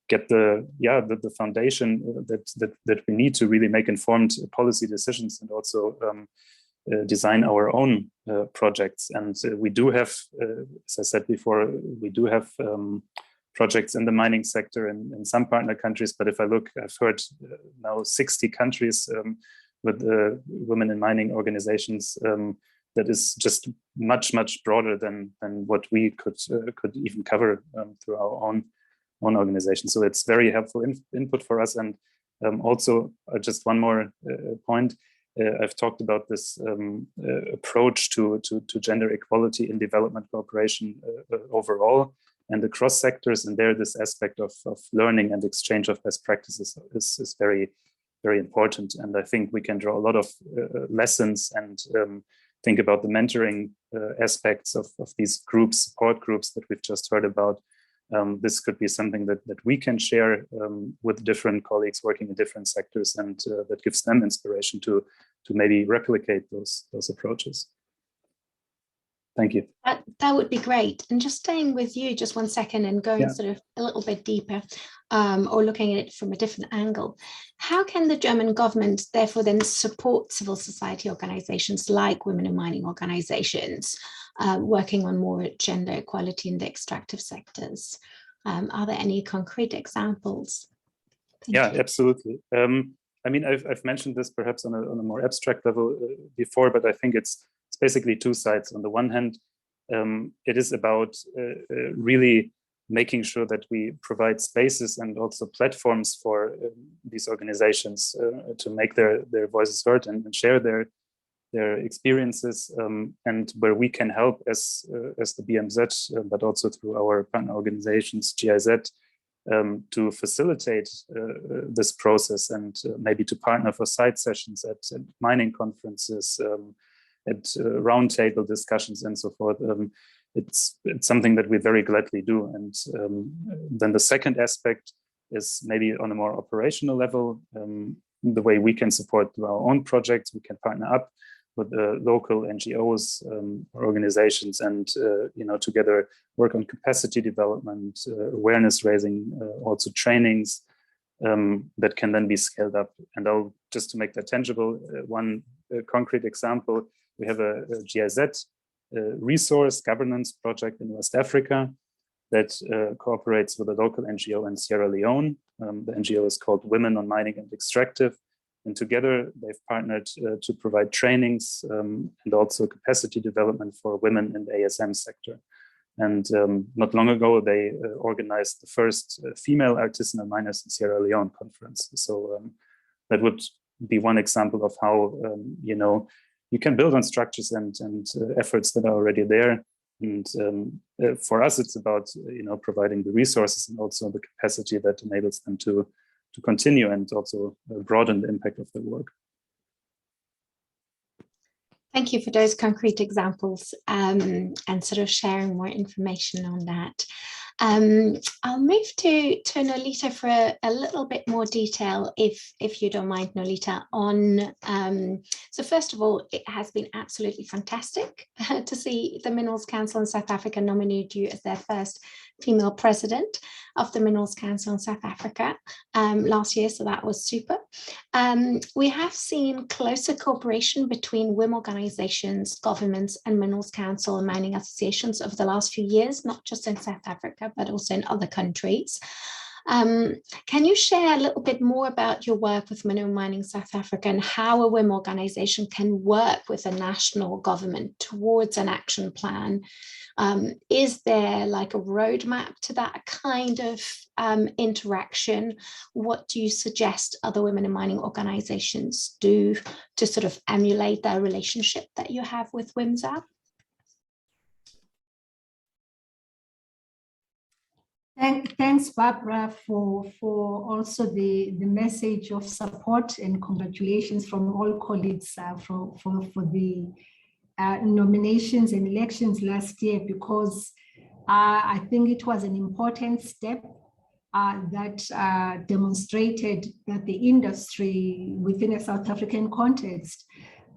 get the foundation that we need to really make informed policy decisions and also design our own projects. And we do have, as I said before, we do have projects in the mining sector in some partner countries. But if I look, I've heard now 60 countries with women in mining organizations. That is just much broader than what we could even cover through our own organization. So it's very helpful input for us. And also, just one more point. I've talked about this approach to gender equality in development cooperation overall and across sectors. And there, this aspect of learning and exchange of best practices is very, very important. And I think we can draw a lot of lessons and think about the mentoring aspects of these groups, support groups that we've just heard about. This could be something that we can share with different colleagues working in different sectors, and that gives them inspiration to maybe replicate those approaches. Thank you. That would be great. And just staying with you just one second and going sort of a little bit deeper or looking at it from a different angle, how can the German government therefore then support civil society organizations like women in mining organizations working on more gender equality in the extractive sectors? Are there any concrete examples? Thank you. Absolutely. I mean, I've mentioned this perhaps on a more abstract level before, but I think it's basically two sides. On the one hand, it is about really making sure that we provide spaces and also platforms for these organizations to make their voices heard and share their experiences, and where we can help as the BMZ, but also through our partner organizations, GIZ, to facilitate this process and maybe to partner for side sessions at mining conferences, at roundtable discussions and so forth. It's something that we very gladly do. And then the second aspect is maybe on a more operational level, the way we can support through our own projects. We can partner up with local NGOs, organizations, and together work on capacity development, awareness raising, also trainings that can then be scaled up. And just to make that tangible, one concrete example, we have a GIZ resource governance project in West Africa that cooperates with a local NGO in Sierra Leone. The NGO is called Women on Mining and Extractive. And together they've partnered to provide trainings and also capacity development for women in the ASM sector. And not long ago, they organized the first female artisanal miners in Sierra Leone conference. So that would be one example of how, you can build on structures and efforts that are already there. And for us, it's about, providing the resources and also the capacity that enables them to continue and also broaden the impact of their work. Thank you for those concrete examples and sort of sharing more information on that. I'll move to Nolita for a little bit more detail, if you don't mind, Nolita, on, so first of all, it has been absolutely fantastic to see the Minerals Council in South Africa nominate you as their first female president. of the Minerals Council in South Africa last year, so that was super. We have seen closer cooperation between WiM organizations, governments, and Minerals Council and mining associations over the last few years, not just in South Africa, but also in other countries. Can you share a little bit more about your work with Mineral Mining South Africa and how a WiM organization can work with a national government towards an action plan? Is there like a roadmap to that kind of interaction? What do you suggest other women in mining organizations do to sort of emulate the relationship that you have with WIMSA? Thanks, Barbara, for also the message of support and congratulations from all colleagues for the nominations and elections last year, because I think it was an important step that demonstrated that the industry within a South African context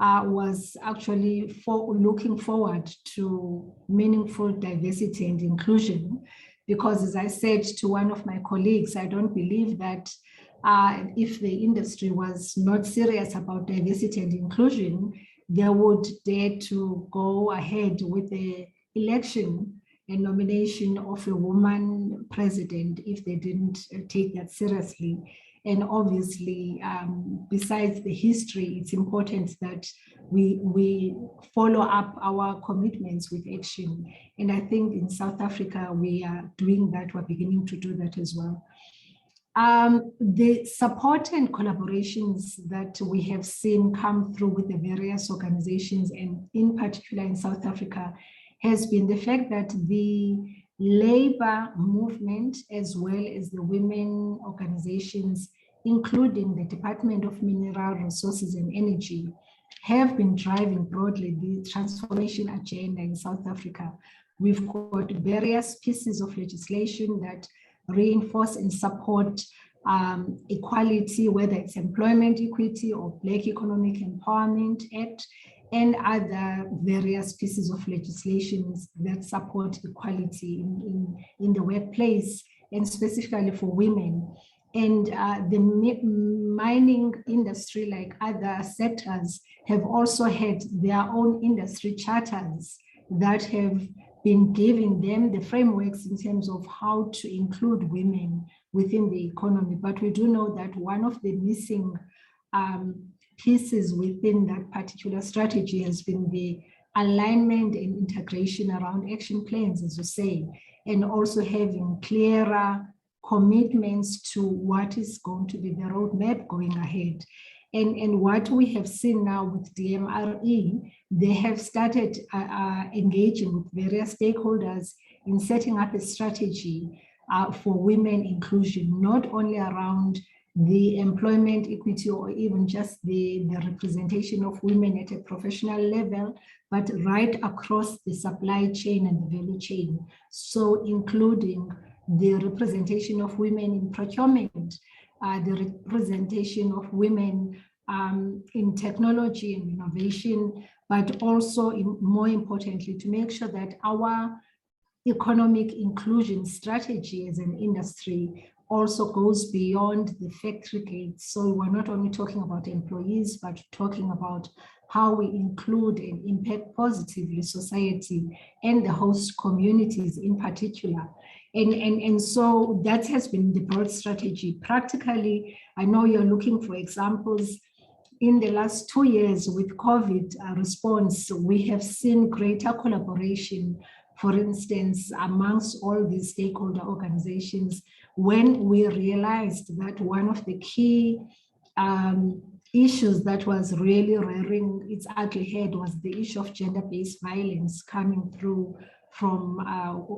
was actually looking forward to meaningful diversity and inclusion. Because as I said to one of my colleagues, I don't believe that if the industry was not serious about diversity and inclusion, they would dare to go ahead with the election and nomination of a woman president if they didn't take that seriously. And obviously, besides the history, it's important that we follow up our commitments with action. And I think in South Africa, we are doing that. We're beginning to do that as well. The support and collaborations that we have seen come through with the various organizations, and in particular in South Africa, has been the fact that the labor movement, as well as the women organizations, including the Department of Mineral Resources and Energy, have been driving broadly the transformation agenda in South Africa. We've got various pieces of legislation that reinforce and support equality, whether it's Employment Equity or Black Economic Empowerment Act, and other various pieces of legislation that support equality in the workplace, and specifically for women. And the mining industry, like other sectors, have also had their own industry charters that have been giving them the frameworks in terms of how to include women within the economy. But we do know that one of the missing pieces within that particular strategy has been the alignment and integration around action plans, as you say, and also having clearer commitments to what is going to be the roadmap going ahead. And what we have seen now with DMRE, they have started engaging with various stakeholders in setting up a strategy for women inclusion, not only around the employment equity or even just the representation of women at a professional level, but right across the supply chain and the value chain. So including the representation of women in procurement, the representation of women in technology and innovation, but also more importantly, to make sure that our economic inclusion strategy as an industry also goes beyond the factory gates. So we're not only talking about employees, but talking about how we include and impact positively society and the host communities in particular. And so that has been the broad strategy. Practically, I know you're looking for examples. In the last 2 years with COVID response, we have seen greater collaboration, for instance, amongst all these stakeholder organizations, when we realized that one of the key issues that was really rearing its ugly head was the issue of gender-based violence coming through from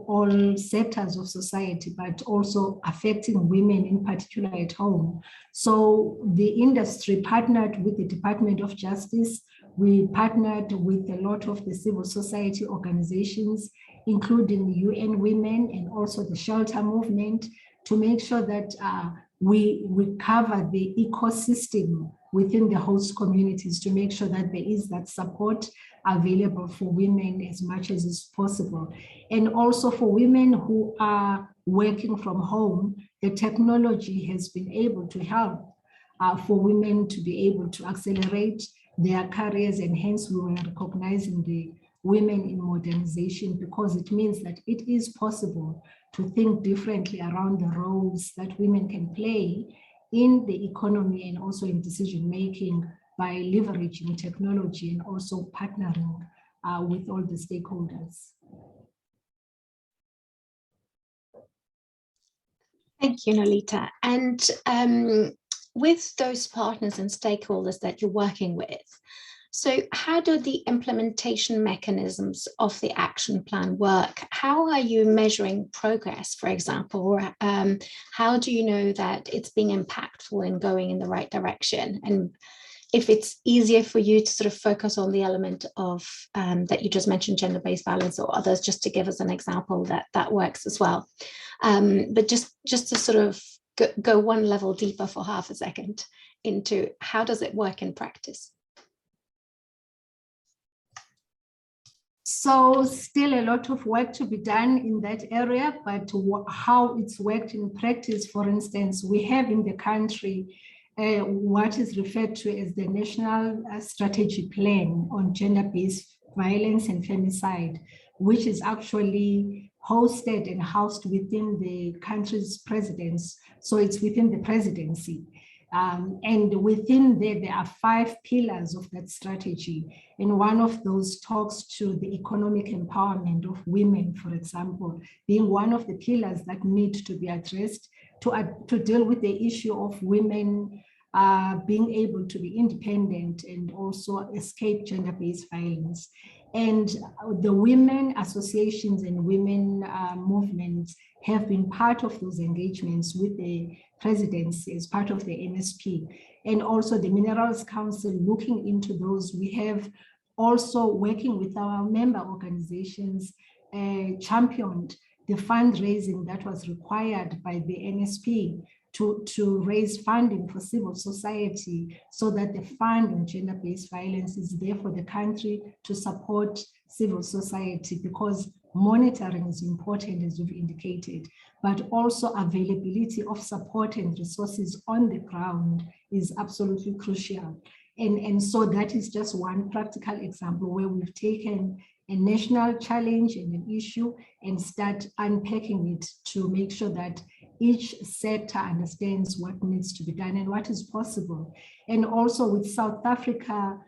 all sectors of society, but also affecting women in particular at home. So the industry partnered with the Department of Justice. We partnered with a lot of the civil society organizations, including UN Women and also the shelter movement, to make sure that we cover the ecosystem within the host communities to make sure that there is that support available for women as much as is possible. And also for women who are working from home, the technology has been able to help for women to be able to accelerate their careers, and hence we were recognizing the women in modernization, because it means that it is possible to think differently around the roles that women can play in the economy and also in decision making by leveraging technology and also partnering with all the stakeholders. Thank you, Nolita. And with those partners and stakeholders that you're working with, so how do the implementation mechanisms of the action plan work? How are you measuring progress, for example, or how do you know that it's being impactful and going in the right direction? And if it's easier for you to sort of focus on the element of that you just mentioned, gender-based violence, or others, just to give us an example that works as well. But just to sort of go one level deeper for half a second into how does it work in practice? So still a lot of work to be done in that area, but how it's worked in practice, for instance, we have in the country what is referred to as the National Strategy Plan on Gender-Based Violence and Femicide, which is actually hosted and housed within the country's presidents. So it's within the presidency. And within there are 5 pillars of that strategy. And one of those talks to the economic empowerment of women, for example, being one of the pillars that need to be addressed to deal with the issue of women being able to be independent and also escape gender-based violence. And the women associations and women movements have been part of those engagements with the presidency as part of the NSP. And also the Minerals Council looking into those. We have also working with our member organizations championed the fundraising that was required by the NSP to raise funding for civil society, so that the fund on gender-based violence is there for the country to support civil society, because monitoring is important, as we've indicated, but also availability of support and resources on the ground is absolutely crucial. And so that is just one practical example where we've taken a national challenge and an issue and start unpacking it to make sure that each sector understands what needs to be done and what is possible. And also with South Africa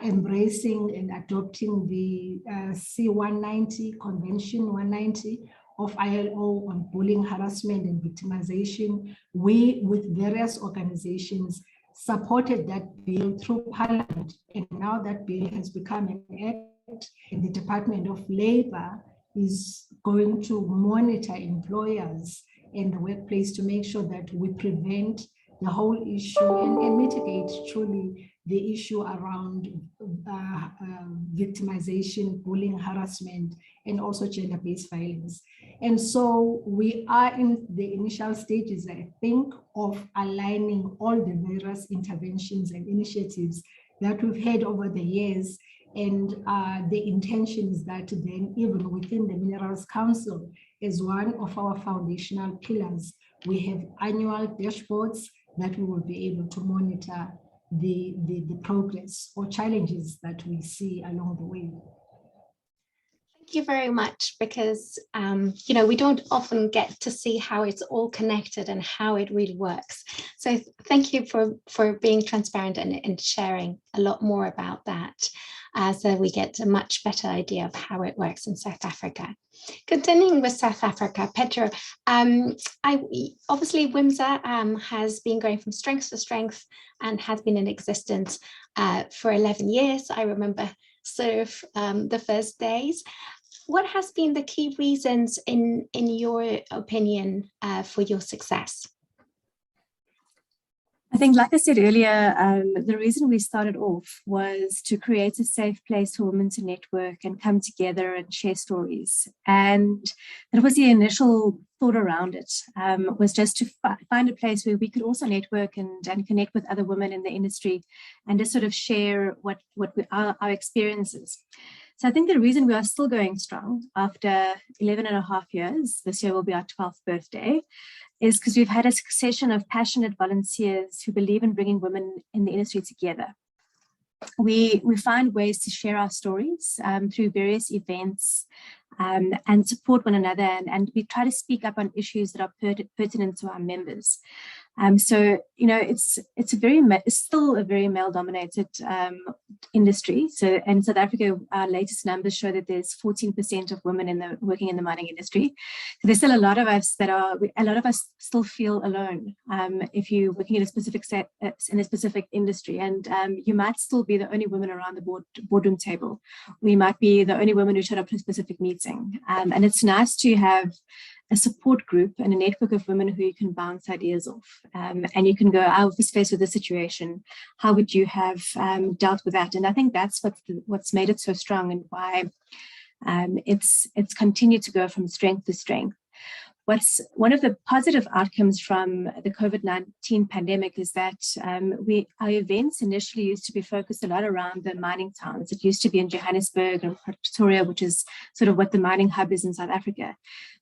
embracing and adopting the C190, Convention 190 of ILO on bullying, harassment, and victimization, we, with various organizations, supported that bill through Parliament. And now that bill has become an act, and the Department of Labor is going to monitor employers and the workplace to make sure that we prevent the whole issue and mitigate truly the issue around victimization, bullying, harassment, and also gender-based violence. And so we are in the initial stages, I think, of aligning all the various interventions and initiatives that we've had over the years. And the intention is that then even within the Minerals Council, as one of our foundational pillars, we have annual dashboards that we will be able to monitor the progress or challenges that we see along the way. Thank you very much, because you know, we don't often get to see how it's all connected and how it really works. So thank you for being transparent and sharing a lot more about that, so we get a much better idea of how it works in South Africa. Continuing with South Africa, Pedro, obviously WIMSA has been going from strength to strength and has been in existence for 11 years. I remember sort of the first days. What has been the key reasons, in your opinion, for your success? I think, like I said earlier, the reason we started off was to create a safe place for women to network and come together and share stories. And that was the initial thought around it, was just to find a place where we could also network and connect with other women in the industry and just sort of share our experiences. So I think the reason we are still going strong after 11 and a half years, this year will be our 12th birthday, is because we've had a succession of passionate volunteers who believe in bringing women in the industry together. We find ways to share our stories through various events and support one another, and we try to speak up on issues that are pertinent to our members. So, you know, it's still a very male-dominated industry. So in South Africa, our latest numbers show that there's 14% of women working in the mining industry. So there's still a lot of us still feel alone if you're working in a specific industry, and you might still be the only woman around the boardroom table. We might be the only woman who showed up to a specific meeting, and it's nice to have a support group and a network of women who you can bounce ideas off, and you can go, I was faced with this situation, how would you have dealt with that? And I think that's what's made it so strong, and why it's continued to go from strength to strength. One of the positive outcomes from the COVID-19 pandemic is that our events initially used to be focused a lot around the mining towns. It used to be in Johannesburg and Pretoria, which is sort of what the mining hub is in South Africa.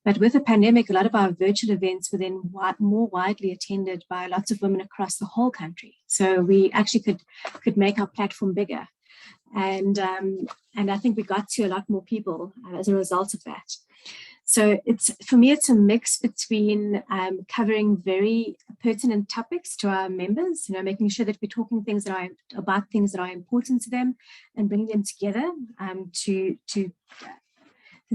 But with the pandemic, a lot of our virtual events were then more widely attended by lots of women across the whole country. So we actually could make our platform bigger. And I think we got to a lot more people as a result of that. So for me, it's a mix between covering very pertinent topics to our members, you know, making sure that we're talking about things that are important to them and bringing them together to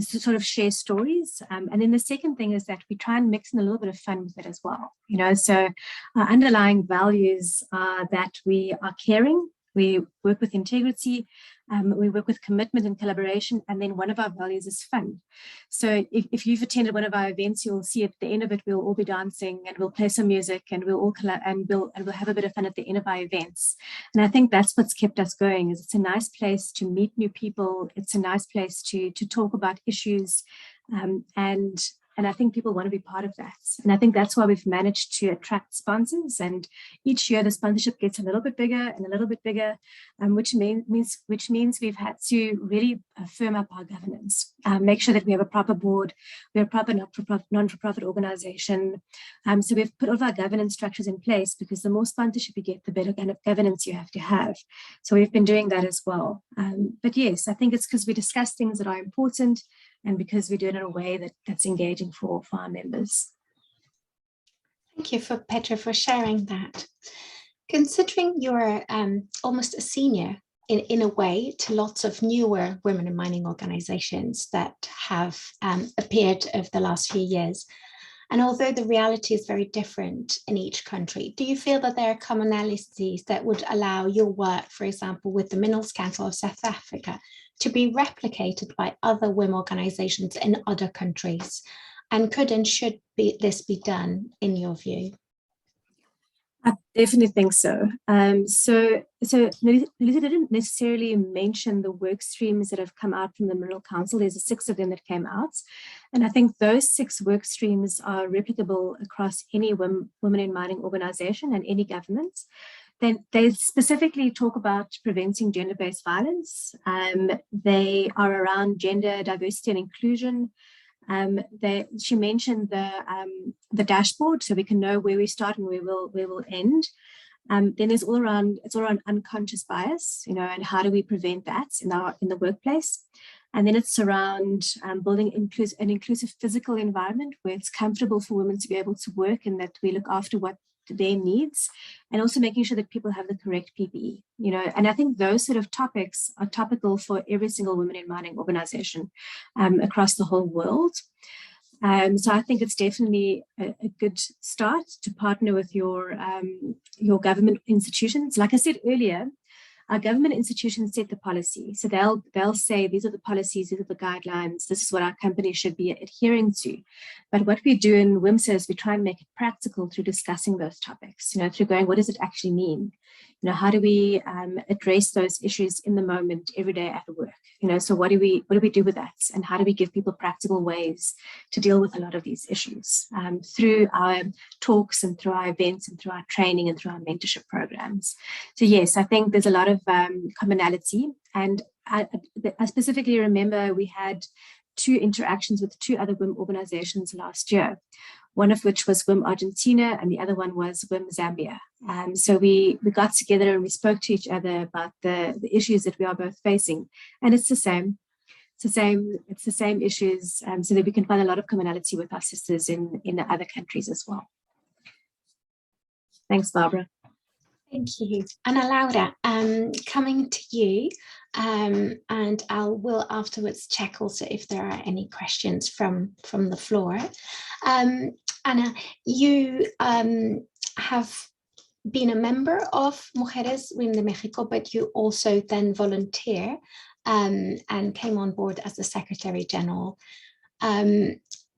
sort of share stories. And then the second thing is that we try and mix in a little bit of fun with it as well. You know, so our underlying values are that we are caring, we work with integrity, we work with commitment and collaboration, and then one of our values is fun. So if you've attended one of our events, you'll see at the end of it, we'll all be dancing and we'll play some music and we'll have a bit of fun at the end of our events. And I think that's what's kept us going. Is it's a nice place to meet new people. It's a nice place to talk about issues, and I think people want to be part of that. And I think that's why we've managed to attract sponsors. And each year the sponsorship gets a little bit bigger and a little bit bigger, which means we've had to really firm up our governance, make sure that we have a proper board, we're a proper non-for-profit organization. So we've put all of our governance structures in place, because the more sponsorship you get, the better kind of governance you have to have. So we've been doing that as well. But yes, I think it's because we discuss things that are important, and because we do it in a way that's engaging for our members. Thank you, Petra, for sharing that. Considering you're almost a senior in a way to lots of newer women in mining organizations that have appeared over the last few years, and although the reality is very different in each country, do you feel that there are commonalities that would allow your work, for example, with the Minerals Council of South Africa, to be replicated by other WIM organizations in other countries? And could and should this be done, in your view? I definitely think so. So Melissa didn't necessarily mention the work streams that have come out from the Mineral Council. There's 6 of them that came out. And I think those 6 work streams are replicable across any women in mining organization and any government. Then they specifically talk about preventing gender-based violence. They are around gender diversity and inclusion. She mentioned the dashboard, so we can know where we start and where we'll end. Then it's all around unconscious bias, you know, and how do we prevent that in the workplace. And then it's around building an inclusive physical environment where it's comfortable for women to be able to work, and that we look after what their needs, and also making sure that people have the correct PPE, you know. And I think those sort of topics are topical for every single women in mining organization across the whole world. So I think it's definitely a good start to partner with your government institutions. Like I said earlier, Our government institutions set the policy. So they'll say, these are the policies, these are the guidelines, this is what our company should be adhering to. But what we do in WIMSA is we try and make it practical through discussing those topics, through going, what does it actually mean? How do we address those issues in the moment every day at work? So what do we do with that? And how do we give people practical ways to deal with a lot of these issues through our talks and through our events and through our training and through our mentorship programs? So yes, I think there's a lot of commonality. And I specifically remember we had 2 interactions with 2 other WIM organizations last year, one of which was WIM Argentina and the other one was WIM Zambia. So we got together and we spoke to each other about the issues that we are both facing. And it's the same. It's the same issues, so that we can find a lot of commonality with our sisters in the other countries as well. Thanks, Barbara. Thank you. Ana Laura, coming to you, and will afterwards check also if there are any questions from the floor. Ana, you have been a member of Mujeres WIM de Mexico, but you also then volunteer and came on board as the Secretary General.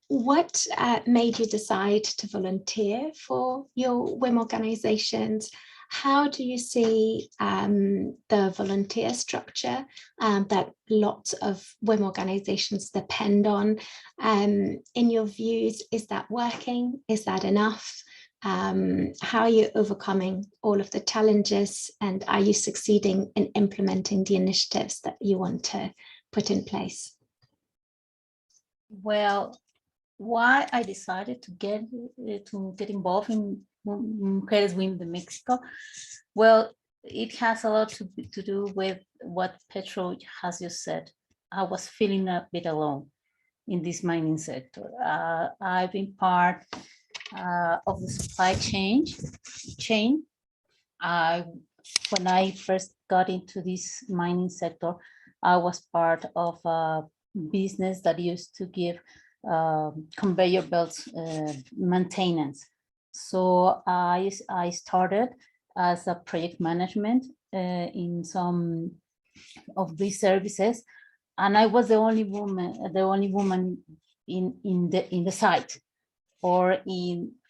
What made you decide to volunteer for your WIM organizations? How do you see the volunteer structure that lots of WIM organizations depend on? In your views, is that working? Is that enough? How are you overcoming all of the challenges, and are you succeeding in implementing the initiatives that you want to put in place? Well, why I decided to get involved in Mujeres WIM de Mexico? Well, it has a lot to do with what Petro has just said. I was feeling a bit alone in this mining sector. I've been part of the supply chain. When I first got into this mining sector, I was part of a business that used to give conveyor belts maintenance. So I started as a project management in some of these services, and I was the only woman in the site, or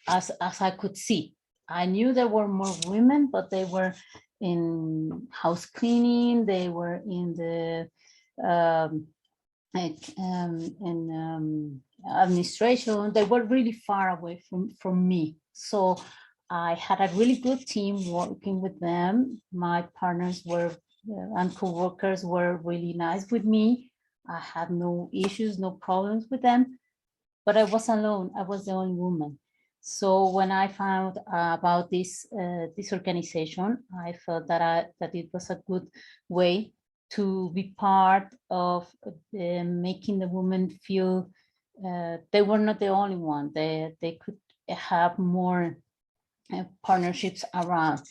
as I could see. I knew there were more women, but they were in house cleaning, they were in the administration. They were really far away from me. So I had a really good team working with them. My partners were and co-workers were really nice with me. I had no issues, no problems with them, but I was alone. I was the only woman. So when I found about this organization, I felt that it was a good way to be part of making the women feel they were not the only one. They could have more partnerships around.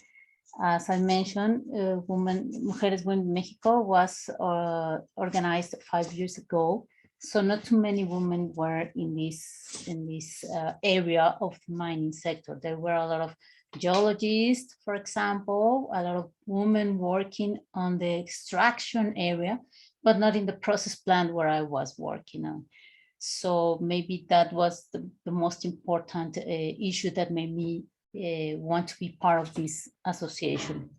As I mentioned, Mujeres WIM Mexico was organized 5 years ago. So not too many women were in this area of the mining sector. There were a lot of geologists, for example, a lot of women working on the extraction area, but not in the process plant where I was working on. So maybe that was the most important issue that made me want to be part of this association.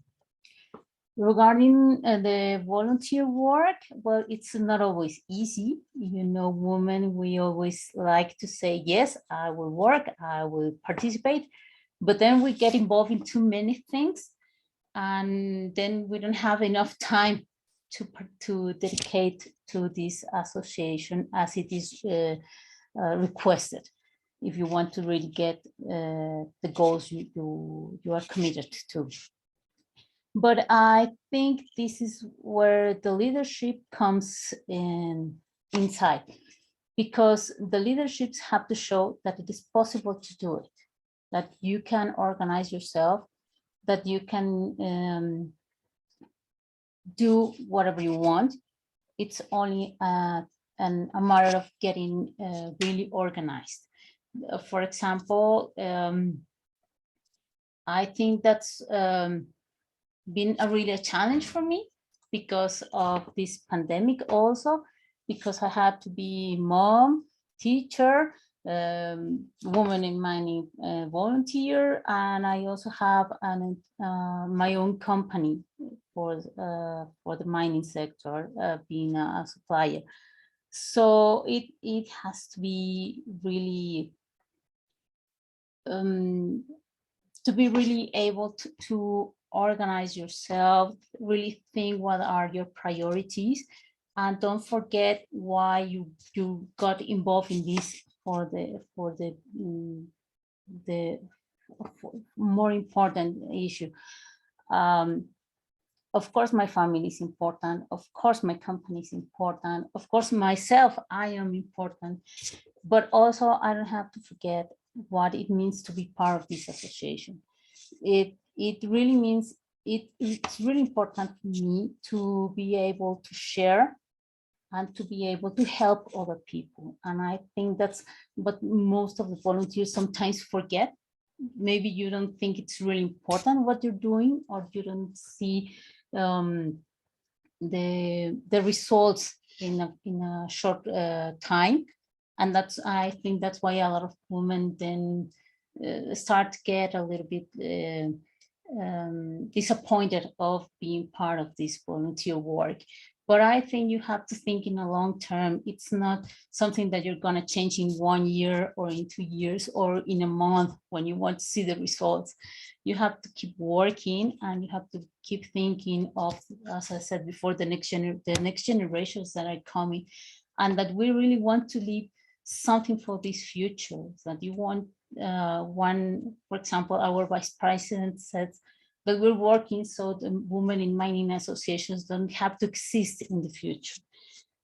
Regarding the volunteer work, well, it's not always easy. You know, women, we always like to say, yes, I will work, I will participate, but then we get involved in too many things, and then we don't have enough time to dedicate to this association as it is requested, if you want to really get the goals you are committed to. But I think this is where the leadership comes inside, because the leaderships have to show that it is possible to do it, that you can organize yourself, that you can do whatever you want. It's only a matter of getting really organized. For example, I think that's been really a challenge for me because of this pandemic, also because I had to be mom, teacher, woman in mining volunteer, and I also have my own company for the mining sector, being a supplier. So it has to be really to be really able to organize yourself, really think what are your priorities, and don't forget why you got involved in this for the more important issue. Of course, my family is important. Of course, my company is important. Of course, myself, I am important. But also, I don't have to forget what it means to be part of this association. It really means it's really important for me to be able to share and to be able to help other people. And I think that's what most of the volunteers sometimes forget. Maybe you don't think it's really important what you're doing, or you don't see the results in a short time. And I think that's why a lot of women then start to get a little bit disappointed of being part of this volunteer work. But I think you have to think in a long term. It's not something that you're going to change in 1 year or in 2 years or in a month when you want to see the results. You have to keep working, and you have to keep thinking of, as I said before, the next generations that are coming, and that we really want to leave something for this future. That you want for example, our vice president said that we're working so the women in mining associations don't have to exist in the future.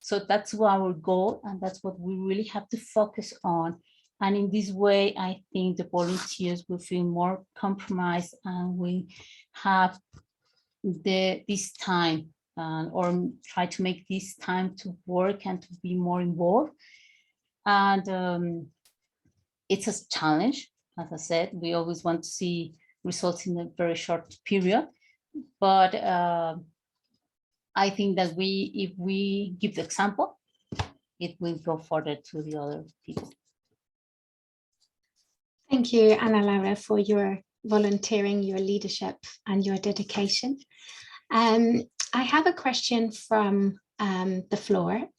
So that's our goal, and that's what we really have to focus on. And in this way, I think the volunteers will feel more compromised, and we have this time or try to make this time to work and to be more involved. And it's a challenge. As I said, we always want to see results in a very short period, but I think that if we give the example, it will go further to the other people. Thank you, Ana Laura, for your volunteering, your leadership, and your dedication. I have a question from the floor,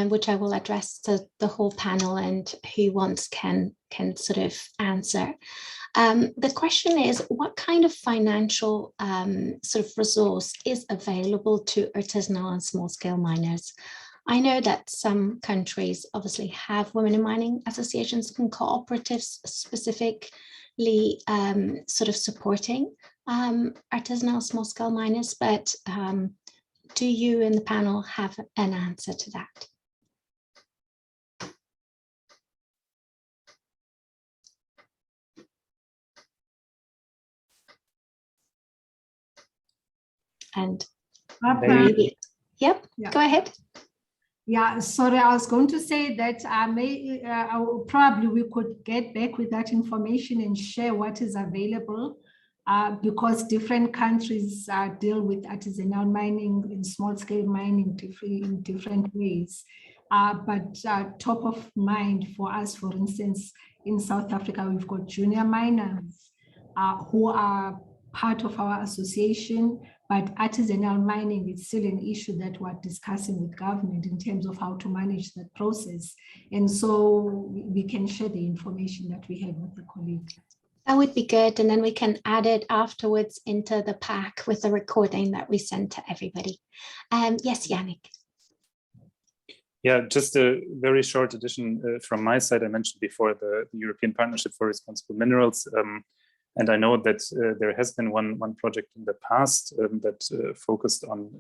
which I will address to the whole panel, and who wants can sort of answer. The question is, what kind of financial sort of resource is available to artisanal and small-scale miners? I know that some countries obviously have women in mining associations and cooperatives specifically sort of supporting artisanal small-scale miners, but do you in the panel have an answer to that? And maybe, yep, yeah. Go ahead. Yeah, sorry, I was going to say that probably we could get back with that information and share what is available, because different countries deal with artisanal mining and small-scale mining in different ways. But top of mind for us, for instance, in South Africa, we've got junior miners who are part of our association, but artisanal mining is still an issue that we're discussing with government in terms of how to manage that process. And so we can share the information that we have with the colleagues. That would be good. And then we can add it afterwards into the pack with the recording that we send to everybody. Yes, Yannick. Yeah, just a very short addition from my side. I mentioned before the European Partnership for Responsible Minerals. And I know that there has been one project in the past that focused on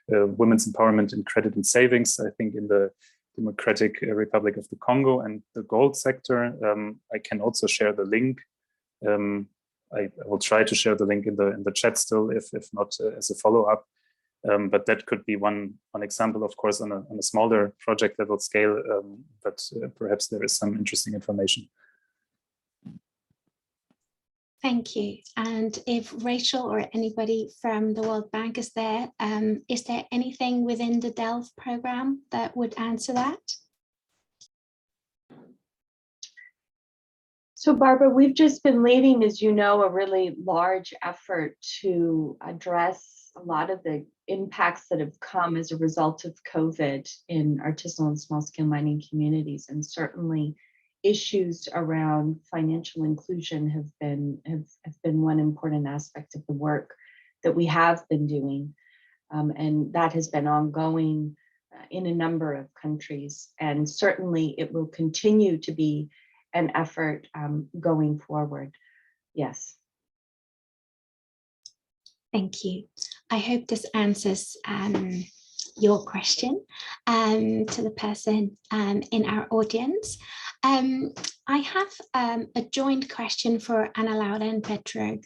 women's empowerment in credit and savings, I think in the Democratic Republic of the Congo and the gold sector. I can also share the link. I will try to share the link in the chat still, if not as a follow-up. But that could be one example, of course, on a smaller project level scale, but perhaps there is some interesting information. Thank you. And if Rachel or anybody from the World Bank is there anything within the DELF program that would answer that? So Barbara, we've just been leading, as you know, a really large effort to address a lot of the impacts that have come as a result of COVID in artisanal and small scale mining communities. And certainly issues around financial inclusion have been one important aspect of the work that we have been doing. And that has been ongoing in a number of countries. And certainly it will continue to be an effort going forward. Yes. Thank you. I hope this answers your question to the person in our audience. I have a joint question for Ana Laura and Petro.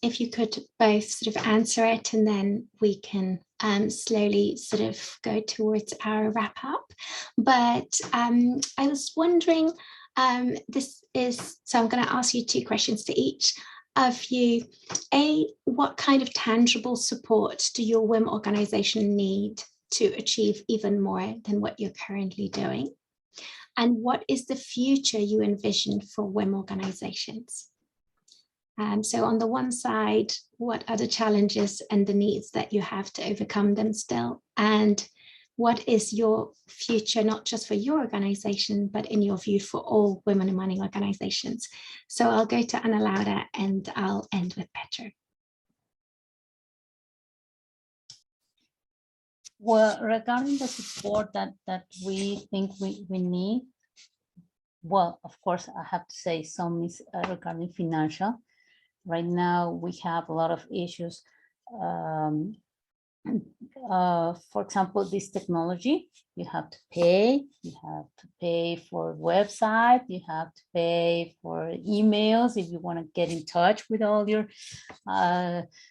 If you could both sort of answer it, and then we can slowly sort of go towards our wrap up. But I was wondering, so I'm going to ask you two questions to each of you. What kind of tangible support do your WIM organization need to achieve even more than what you're currently doing? And what is the future you envision for WIM organizations? So on the one side, what are the challenges and the needs that you have to overcome them still? And what is your future, not just for your organization, but in your view for all women in mining organizations? So I'll go to Ana Laura and I'll end with Petro. Well, regarding the support that we think we need, well, of course, I have to say some is regarding financial. Right now, we have a lot of issues. For example, this technology, you have to pay for website, you have to pay for emails if you want to get in touch with all your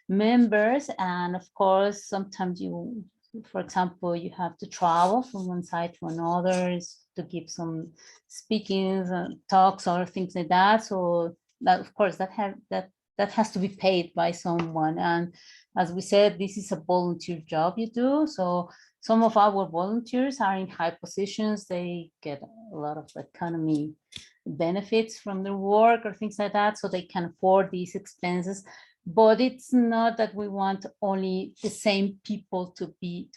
members. And of course, sometimes you, for example, you have to travel from one side to another to give some speakings, talks or things like that. So that, of course, that has to be paid by someone. And as we said, this is a volunteer job you do. So some of our volunteers are in high positions. They get a lot of economy benefits from their work or things like that. So they can afford these expenses. But it's not that we want only the same people to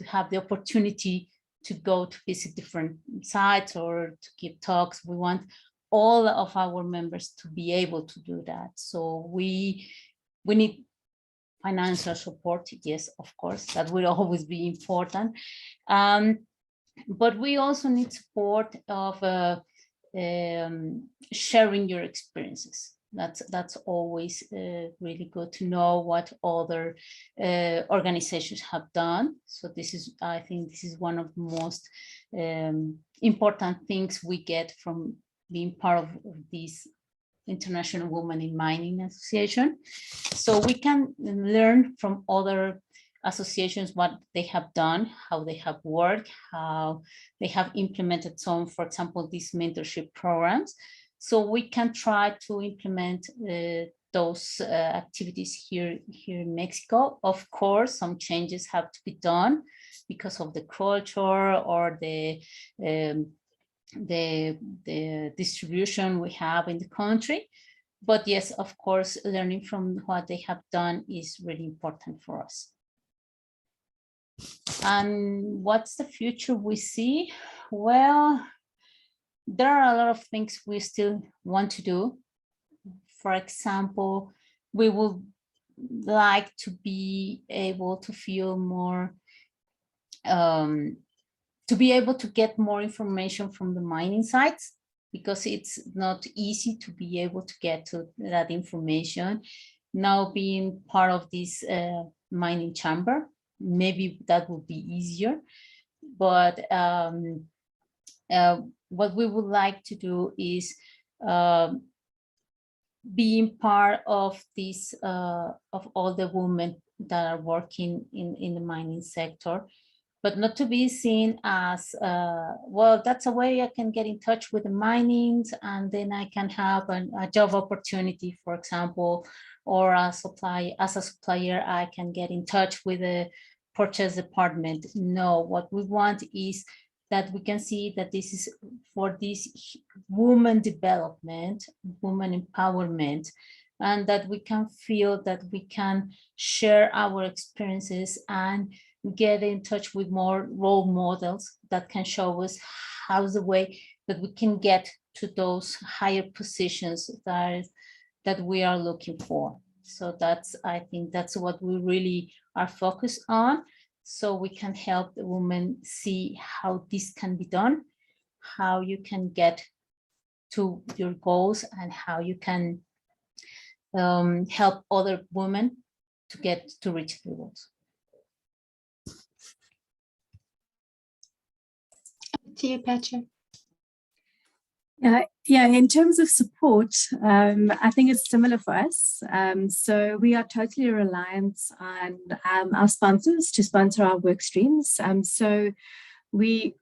have the opportunity to go to visit different sites or to give talks. We want all of our members to be able to do that. So we need financial support, yes, of course, that will always be important. But we also need support of sharing your experiences. That's always really good to know what other organizations have done. So this is, I think this is one of the most important things we get from being part of this International Women in Mining Association. So we can learn from other associations what they have done, how they have worked, how they have implemented some, for example, these mentorship programs. So we can try to implement those activities here in Mexico. Of course, some changes have to be done because of the culture or the distribution we have in the country. But yes, of course, learning from what they have done is really important for us. And what's the future we see? Well, there are a lot of things we still want to do. For example, we would like to be able to feel more, to be able to get more information from the mining sites, because it's not easy to be able to get to that information. Now being part of this mining chamber, maybe that would be easier. But what we would like to do is being part of this, of all the women that are working in the mining sector, but not to be seen as, well, that's a way I can get in touch with the minings and then I can have a job opportunity, for example, or as a supplier, I can get in touch with the purchase department. No, what we want is that we can see that this is for this woman development, woman empowerment, and that we can feel that we can share our experiences and get in touch with more role models that can show us how's the way that we can get to those higher positions that we are looking for. So I think that's what we really are focused on. So we can help the women see how this can be done, how you can get to your goals, and how you can help other women to reach their goals. To you, Petra. Yeah, in terms of support, I think it's similar for us. So we are totally reliant on our sponsors to sponsor our work streams. So we've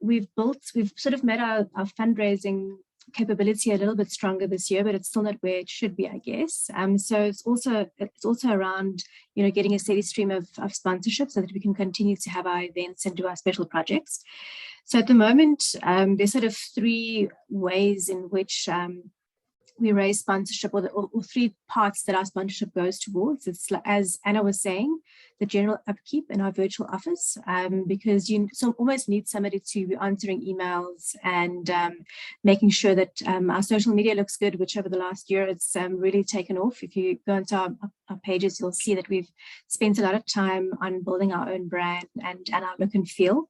sort of made our fundraising capability a little bit stronger this year, but it's still not where it should be, I guess. So it's also around, getting a steady stream of sponsorship so that we can continue to have our events and do our special projects. So at the moment, there's sort of three ways in which we raise sponsorship, or three parts that our sponsorship goes towards. It's, as Anna was saying, the general upkeep in our virtual office, because you almost need somebody to be answering emails and making sure that our social media looks good, which over the last year it's really taken off. If you go into our pages, you'll see that we've spent a lot of time on building our own brand and our look and feel.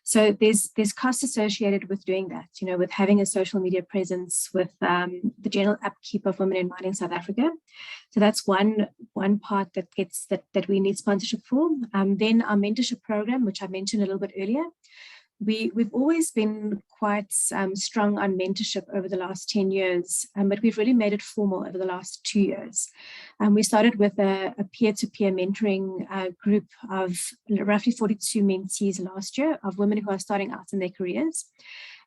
So there's costs associated with doing that, with having a social media presence, with the general upkeep of women in mining South Africa. So that's one part that we need sponsorship for. Then our mentorship program, which I mentioned a little bit earlier. We've always been quite strong on mentorship over the last 10 years, but we've really made it formal over the last 2 years. We started with a peer-to-peer mentoring group of roughly 42 mentees last year, of women who are starting out in their careers.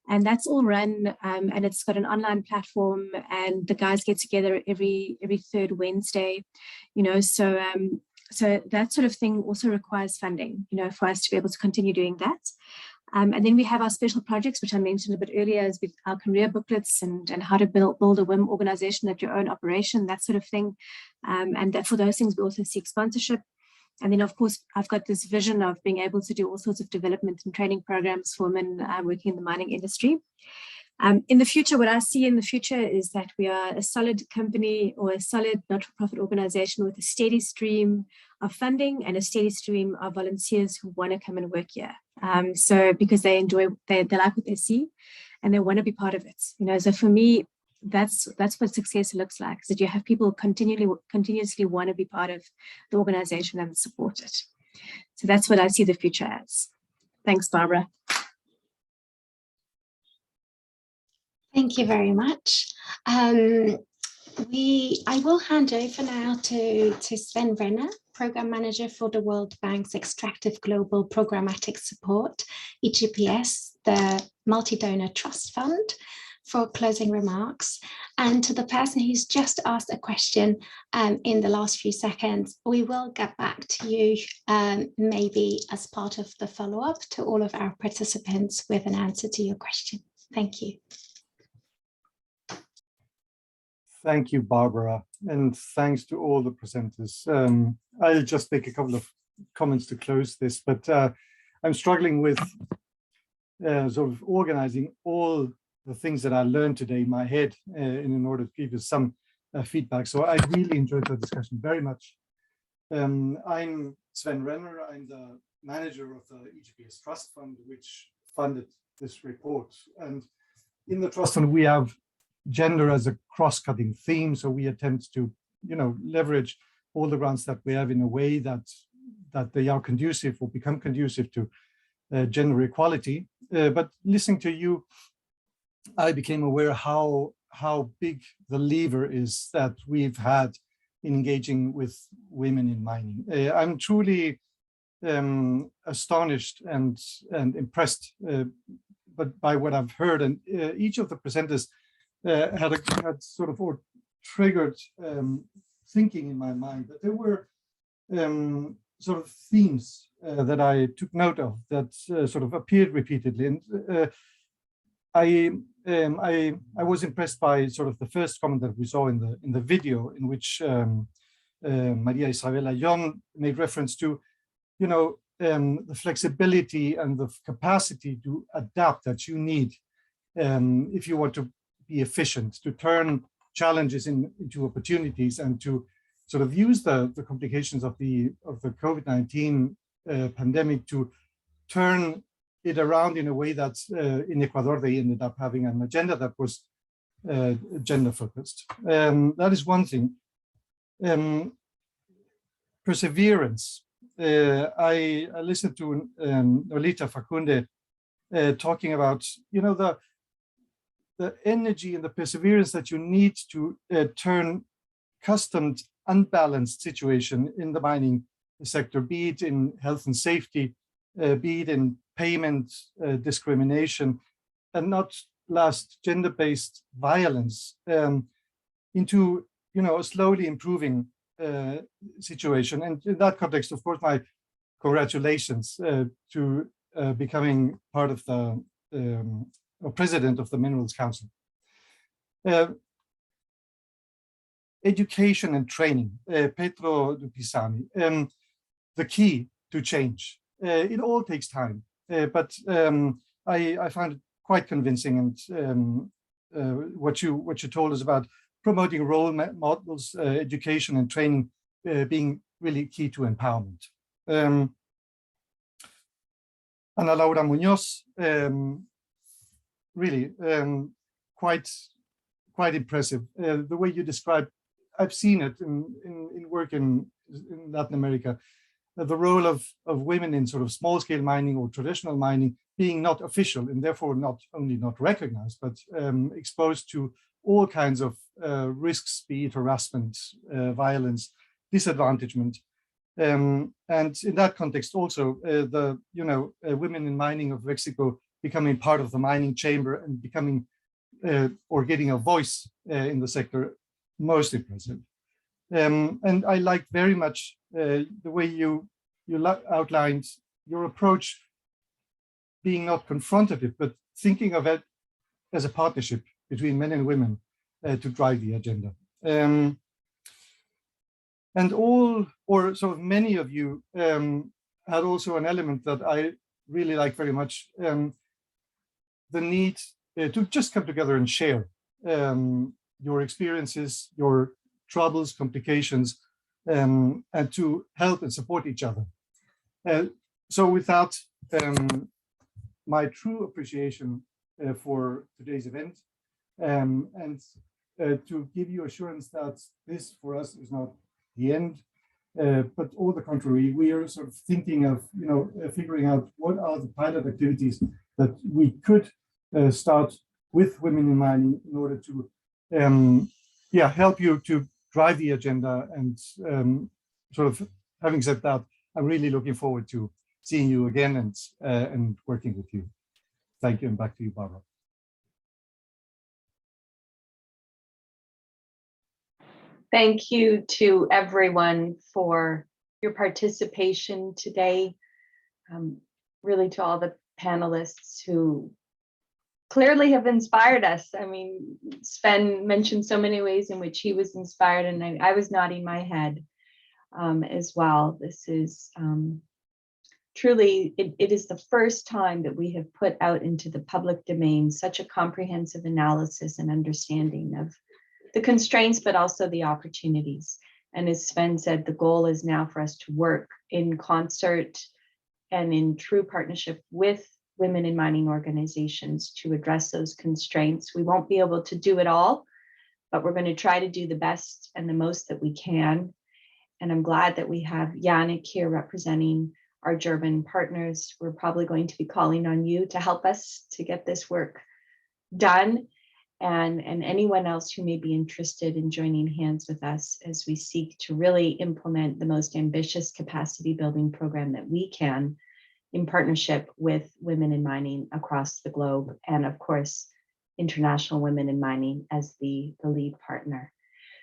And that's all run, and it's got an online platform, and the guys get together every third Wednesday, so that sort of thing also requires funding, for us to be able to continue doing that. And then we have our special projects, which I mentioned a bit earlier, as with our career booklets and how to build a WIM organization at your own operation, that sort of thing. And that for those things, we also seek sponsorship. And then, of course, I've got this vision of being able to do all sorts of development and training programs for women working in the mining industry. In the future, what I see in the future is that we are a solid company, or a solid not-for-profit organization with a steady stream of funding and a steady stream of volunteers who want to come and work here. So because they like what they see and they want to be part of it. So for me, that's what success looks like, is that you have people continuously want to be part of the organization and support it. So that's what I see the future as. Thanks, Barbara. Thank you very much. I will hand over now to Sven Renner, Program Manager for the World Bank's Extractive Global Programmatic Support, EGPS, the Multi-Donor Trust Fund, for closing remarks. And to the person who's just asked a question in the last few seconds, we will get back to you maybe as part of the follow-up to all of our participants with an answer to your question. Thank you. Thank you, Barbara, and thanks to all the presenters. I'll just make a couple of comments to close this, but I'm struggling with sort of organizing all the things that I learned today in my head in order to give you some feedback. So I really enjoyed the discussion very much. I'm Sven Renner. I'm the manager of the EGPS Trust Fund, which funded this report. And in the Trust Fund, we have gender as a cross-cutting theme. So we attempt to, leverage all the grants that we have in a way that they are conducive or become conducive to gender equality. But listening to you, I became aware how big the lever is that we've had in engaging with women in mining. I'm truly astonished and impressed but by what I've heard, and each of the presenters had sort of or triggered thinking in my mind that there were sort of themes that I took note of that sort of appeared repeatedly, and I was impressed by sort of the first comment that we saw in the video, in which Maria Isabella John made reference to, you know, the flexibility and the capacity to adapt that you need if you want to be efficient, to turn challenges into opportunities, and to sort of use the complications of the COVID-19 pandemic to turn it around in a way that in Ecuador they ended up having an agenda that was gender focused. That is one thing. Perseverance. I listened to Nolita Facunde talking about, you know, the energy and the perseverance that you need to turn customed, unbalanced situation in the mining sector, be it in health and safety, be it in payment discrimination, and not last gender-based violence, into, you know, a slowly improving situation. And in that context, of course, my congratulations to becoming part of the president of the Minerals Council. Education and training, Petro Dupisani, the key to change. It all takes time, but I found it quite convincing, and what you told us about promoting role models, education and training being really key to empowerment. Ana Laura Muñoz, really quite impressive. The way you describe, I've seen it in work in Latin America, the role of women in sort of small scale mining or traditional mining being not official, and therefore not only not recognized, but exposed to all kinds of risks, be it harassment, violence, disadvantagement. And in that context also, the women in mining of Mexico becoming part of the mining chamber and becoming or getting a voice in the sector, most impressive. And I like very much the way you outlined your approach being not confrontative, but thinking of it as a partnership between men and women to drive the agenda. And all, or sort of many of you had also an element that I really like very much, the need to just come together and share your experiences, your troubles, complications, and to help and support each other. So without my true appreciation for today's event, and to give you assurance that this for us is not the end, but all the contrary, we are sort of thinking of, figuring out what are the pilot activities that we could start with women in mining in order to help you to drive the agenda. And sort of having said that, I'm really looking forward to seeing you again and working with you. Thank you, and back to you, Barbara. Thank you to everyone for your participation today. Really to all the panelists who clearly have inspired us. I mean, Sven mentioned so many ways in which he was inspired, and I was nodding my head as well. This is truly, it is the first time that we have put out into the public domain such a comprehensive analysis and understanding of the constraints, but also the opportunities. And as Sven said, the goal is now for us to work in concert and in true partnership with women in mining organizations to address those constraints. We won't be able to do it all, but we're going to try to do the best and the most that we can. And I'm glad that we have Yannick here representing our German partners. We're probably going to be calling on you to help us to get this work done. and anyone else who may be interested in joining hands with us as we seek to really implement the most ambitious capacity building program that we can in partnership with women in mining across the globe, and of course, International Women in Mining as the lead partner.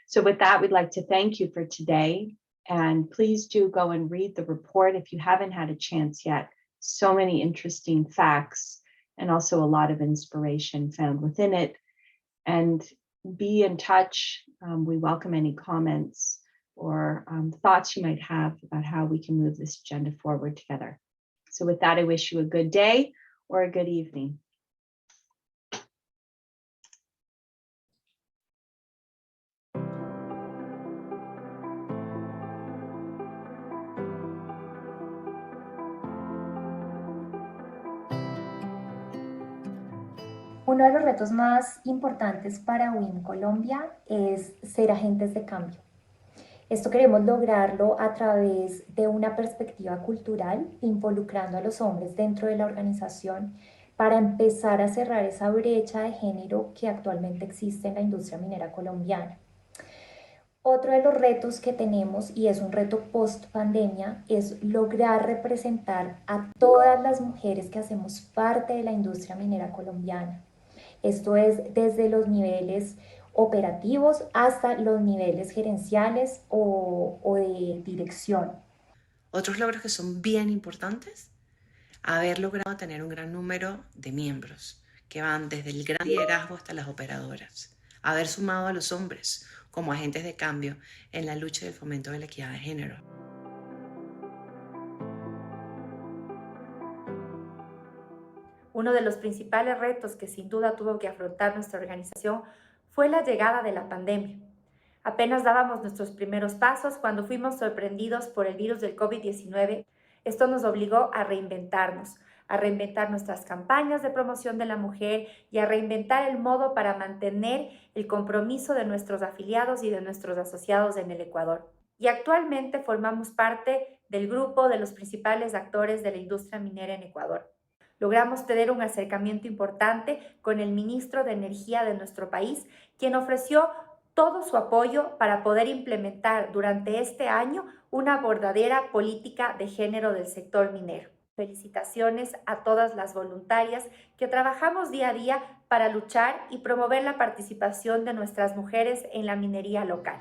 So with that, we'd like to thank you for today, and please do go and read the report if you haven't had a chance yet. So many interesting facts and also a lot of inspiration found within it. And be in touch. We welcome any comments or thoughts you might have about how we can move this agenda forward together. So with that, I wish you a good day or a good evening. Uno de los retos más importantes para WIM Colombia es ser agentes de cambio. Esto queremos lograrlo a través de una perspectiva cultural, involucrando a los hombres dentro de la organización para empezar a cerrar esa brecha de género que actualmente existe en la industria minera colombiana. Otro de los retos que tenemos, y es un reto post pandemia, es lograr representar a todas las mujeres que hacemos parte de la industria minera colombiana. Esto es desde los niveles operativos hasta los niveles gerenciales o de dirección. Otros logros que son bien importantes, haber logrado tener un gran número de miembros que van desde el gran liderazgo hasta las operadoras, haber sumado a los hombres como agentes de cambio en la lucha del fomento de la equidad de género. Uno de los principales retos que sin duda tuvo que afrontar nuestra organización fue la llegada de la pandemia. Apenas dábamos nuestros primeros pasos cuando fuimos sorprendidos por el virus del COVID-19. Esto nos obligó a reinventarnos nuestras campañas de promoción de la mujer y a reinventar el modo para mantener el compromiso de nuestros afiliados y de nuestros asociados en el Ecuador. Y actualmente formamos parte del grupo de los principales actores de la industria minera en Ecuador. Logramos tener un acercamiento importante con el ministro de Energía de nuestro país, quien ofreció todo su apoyo para poder implementar durante este año una verdadera política de género del sector minero. Felicitaciones a todas las voluntarias que trabajamos día a día para luchar y promover la participación de nuestras mujeres en la minería local.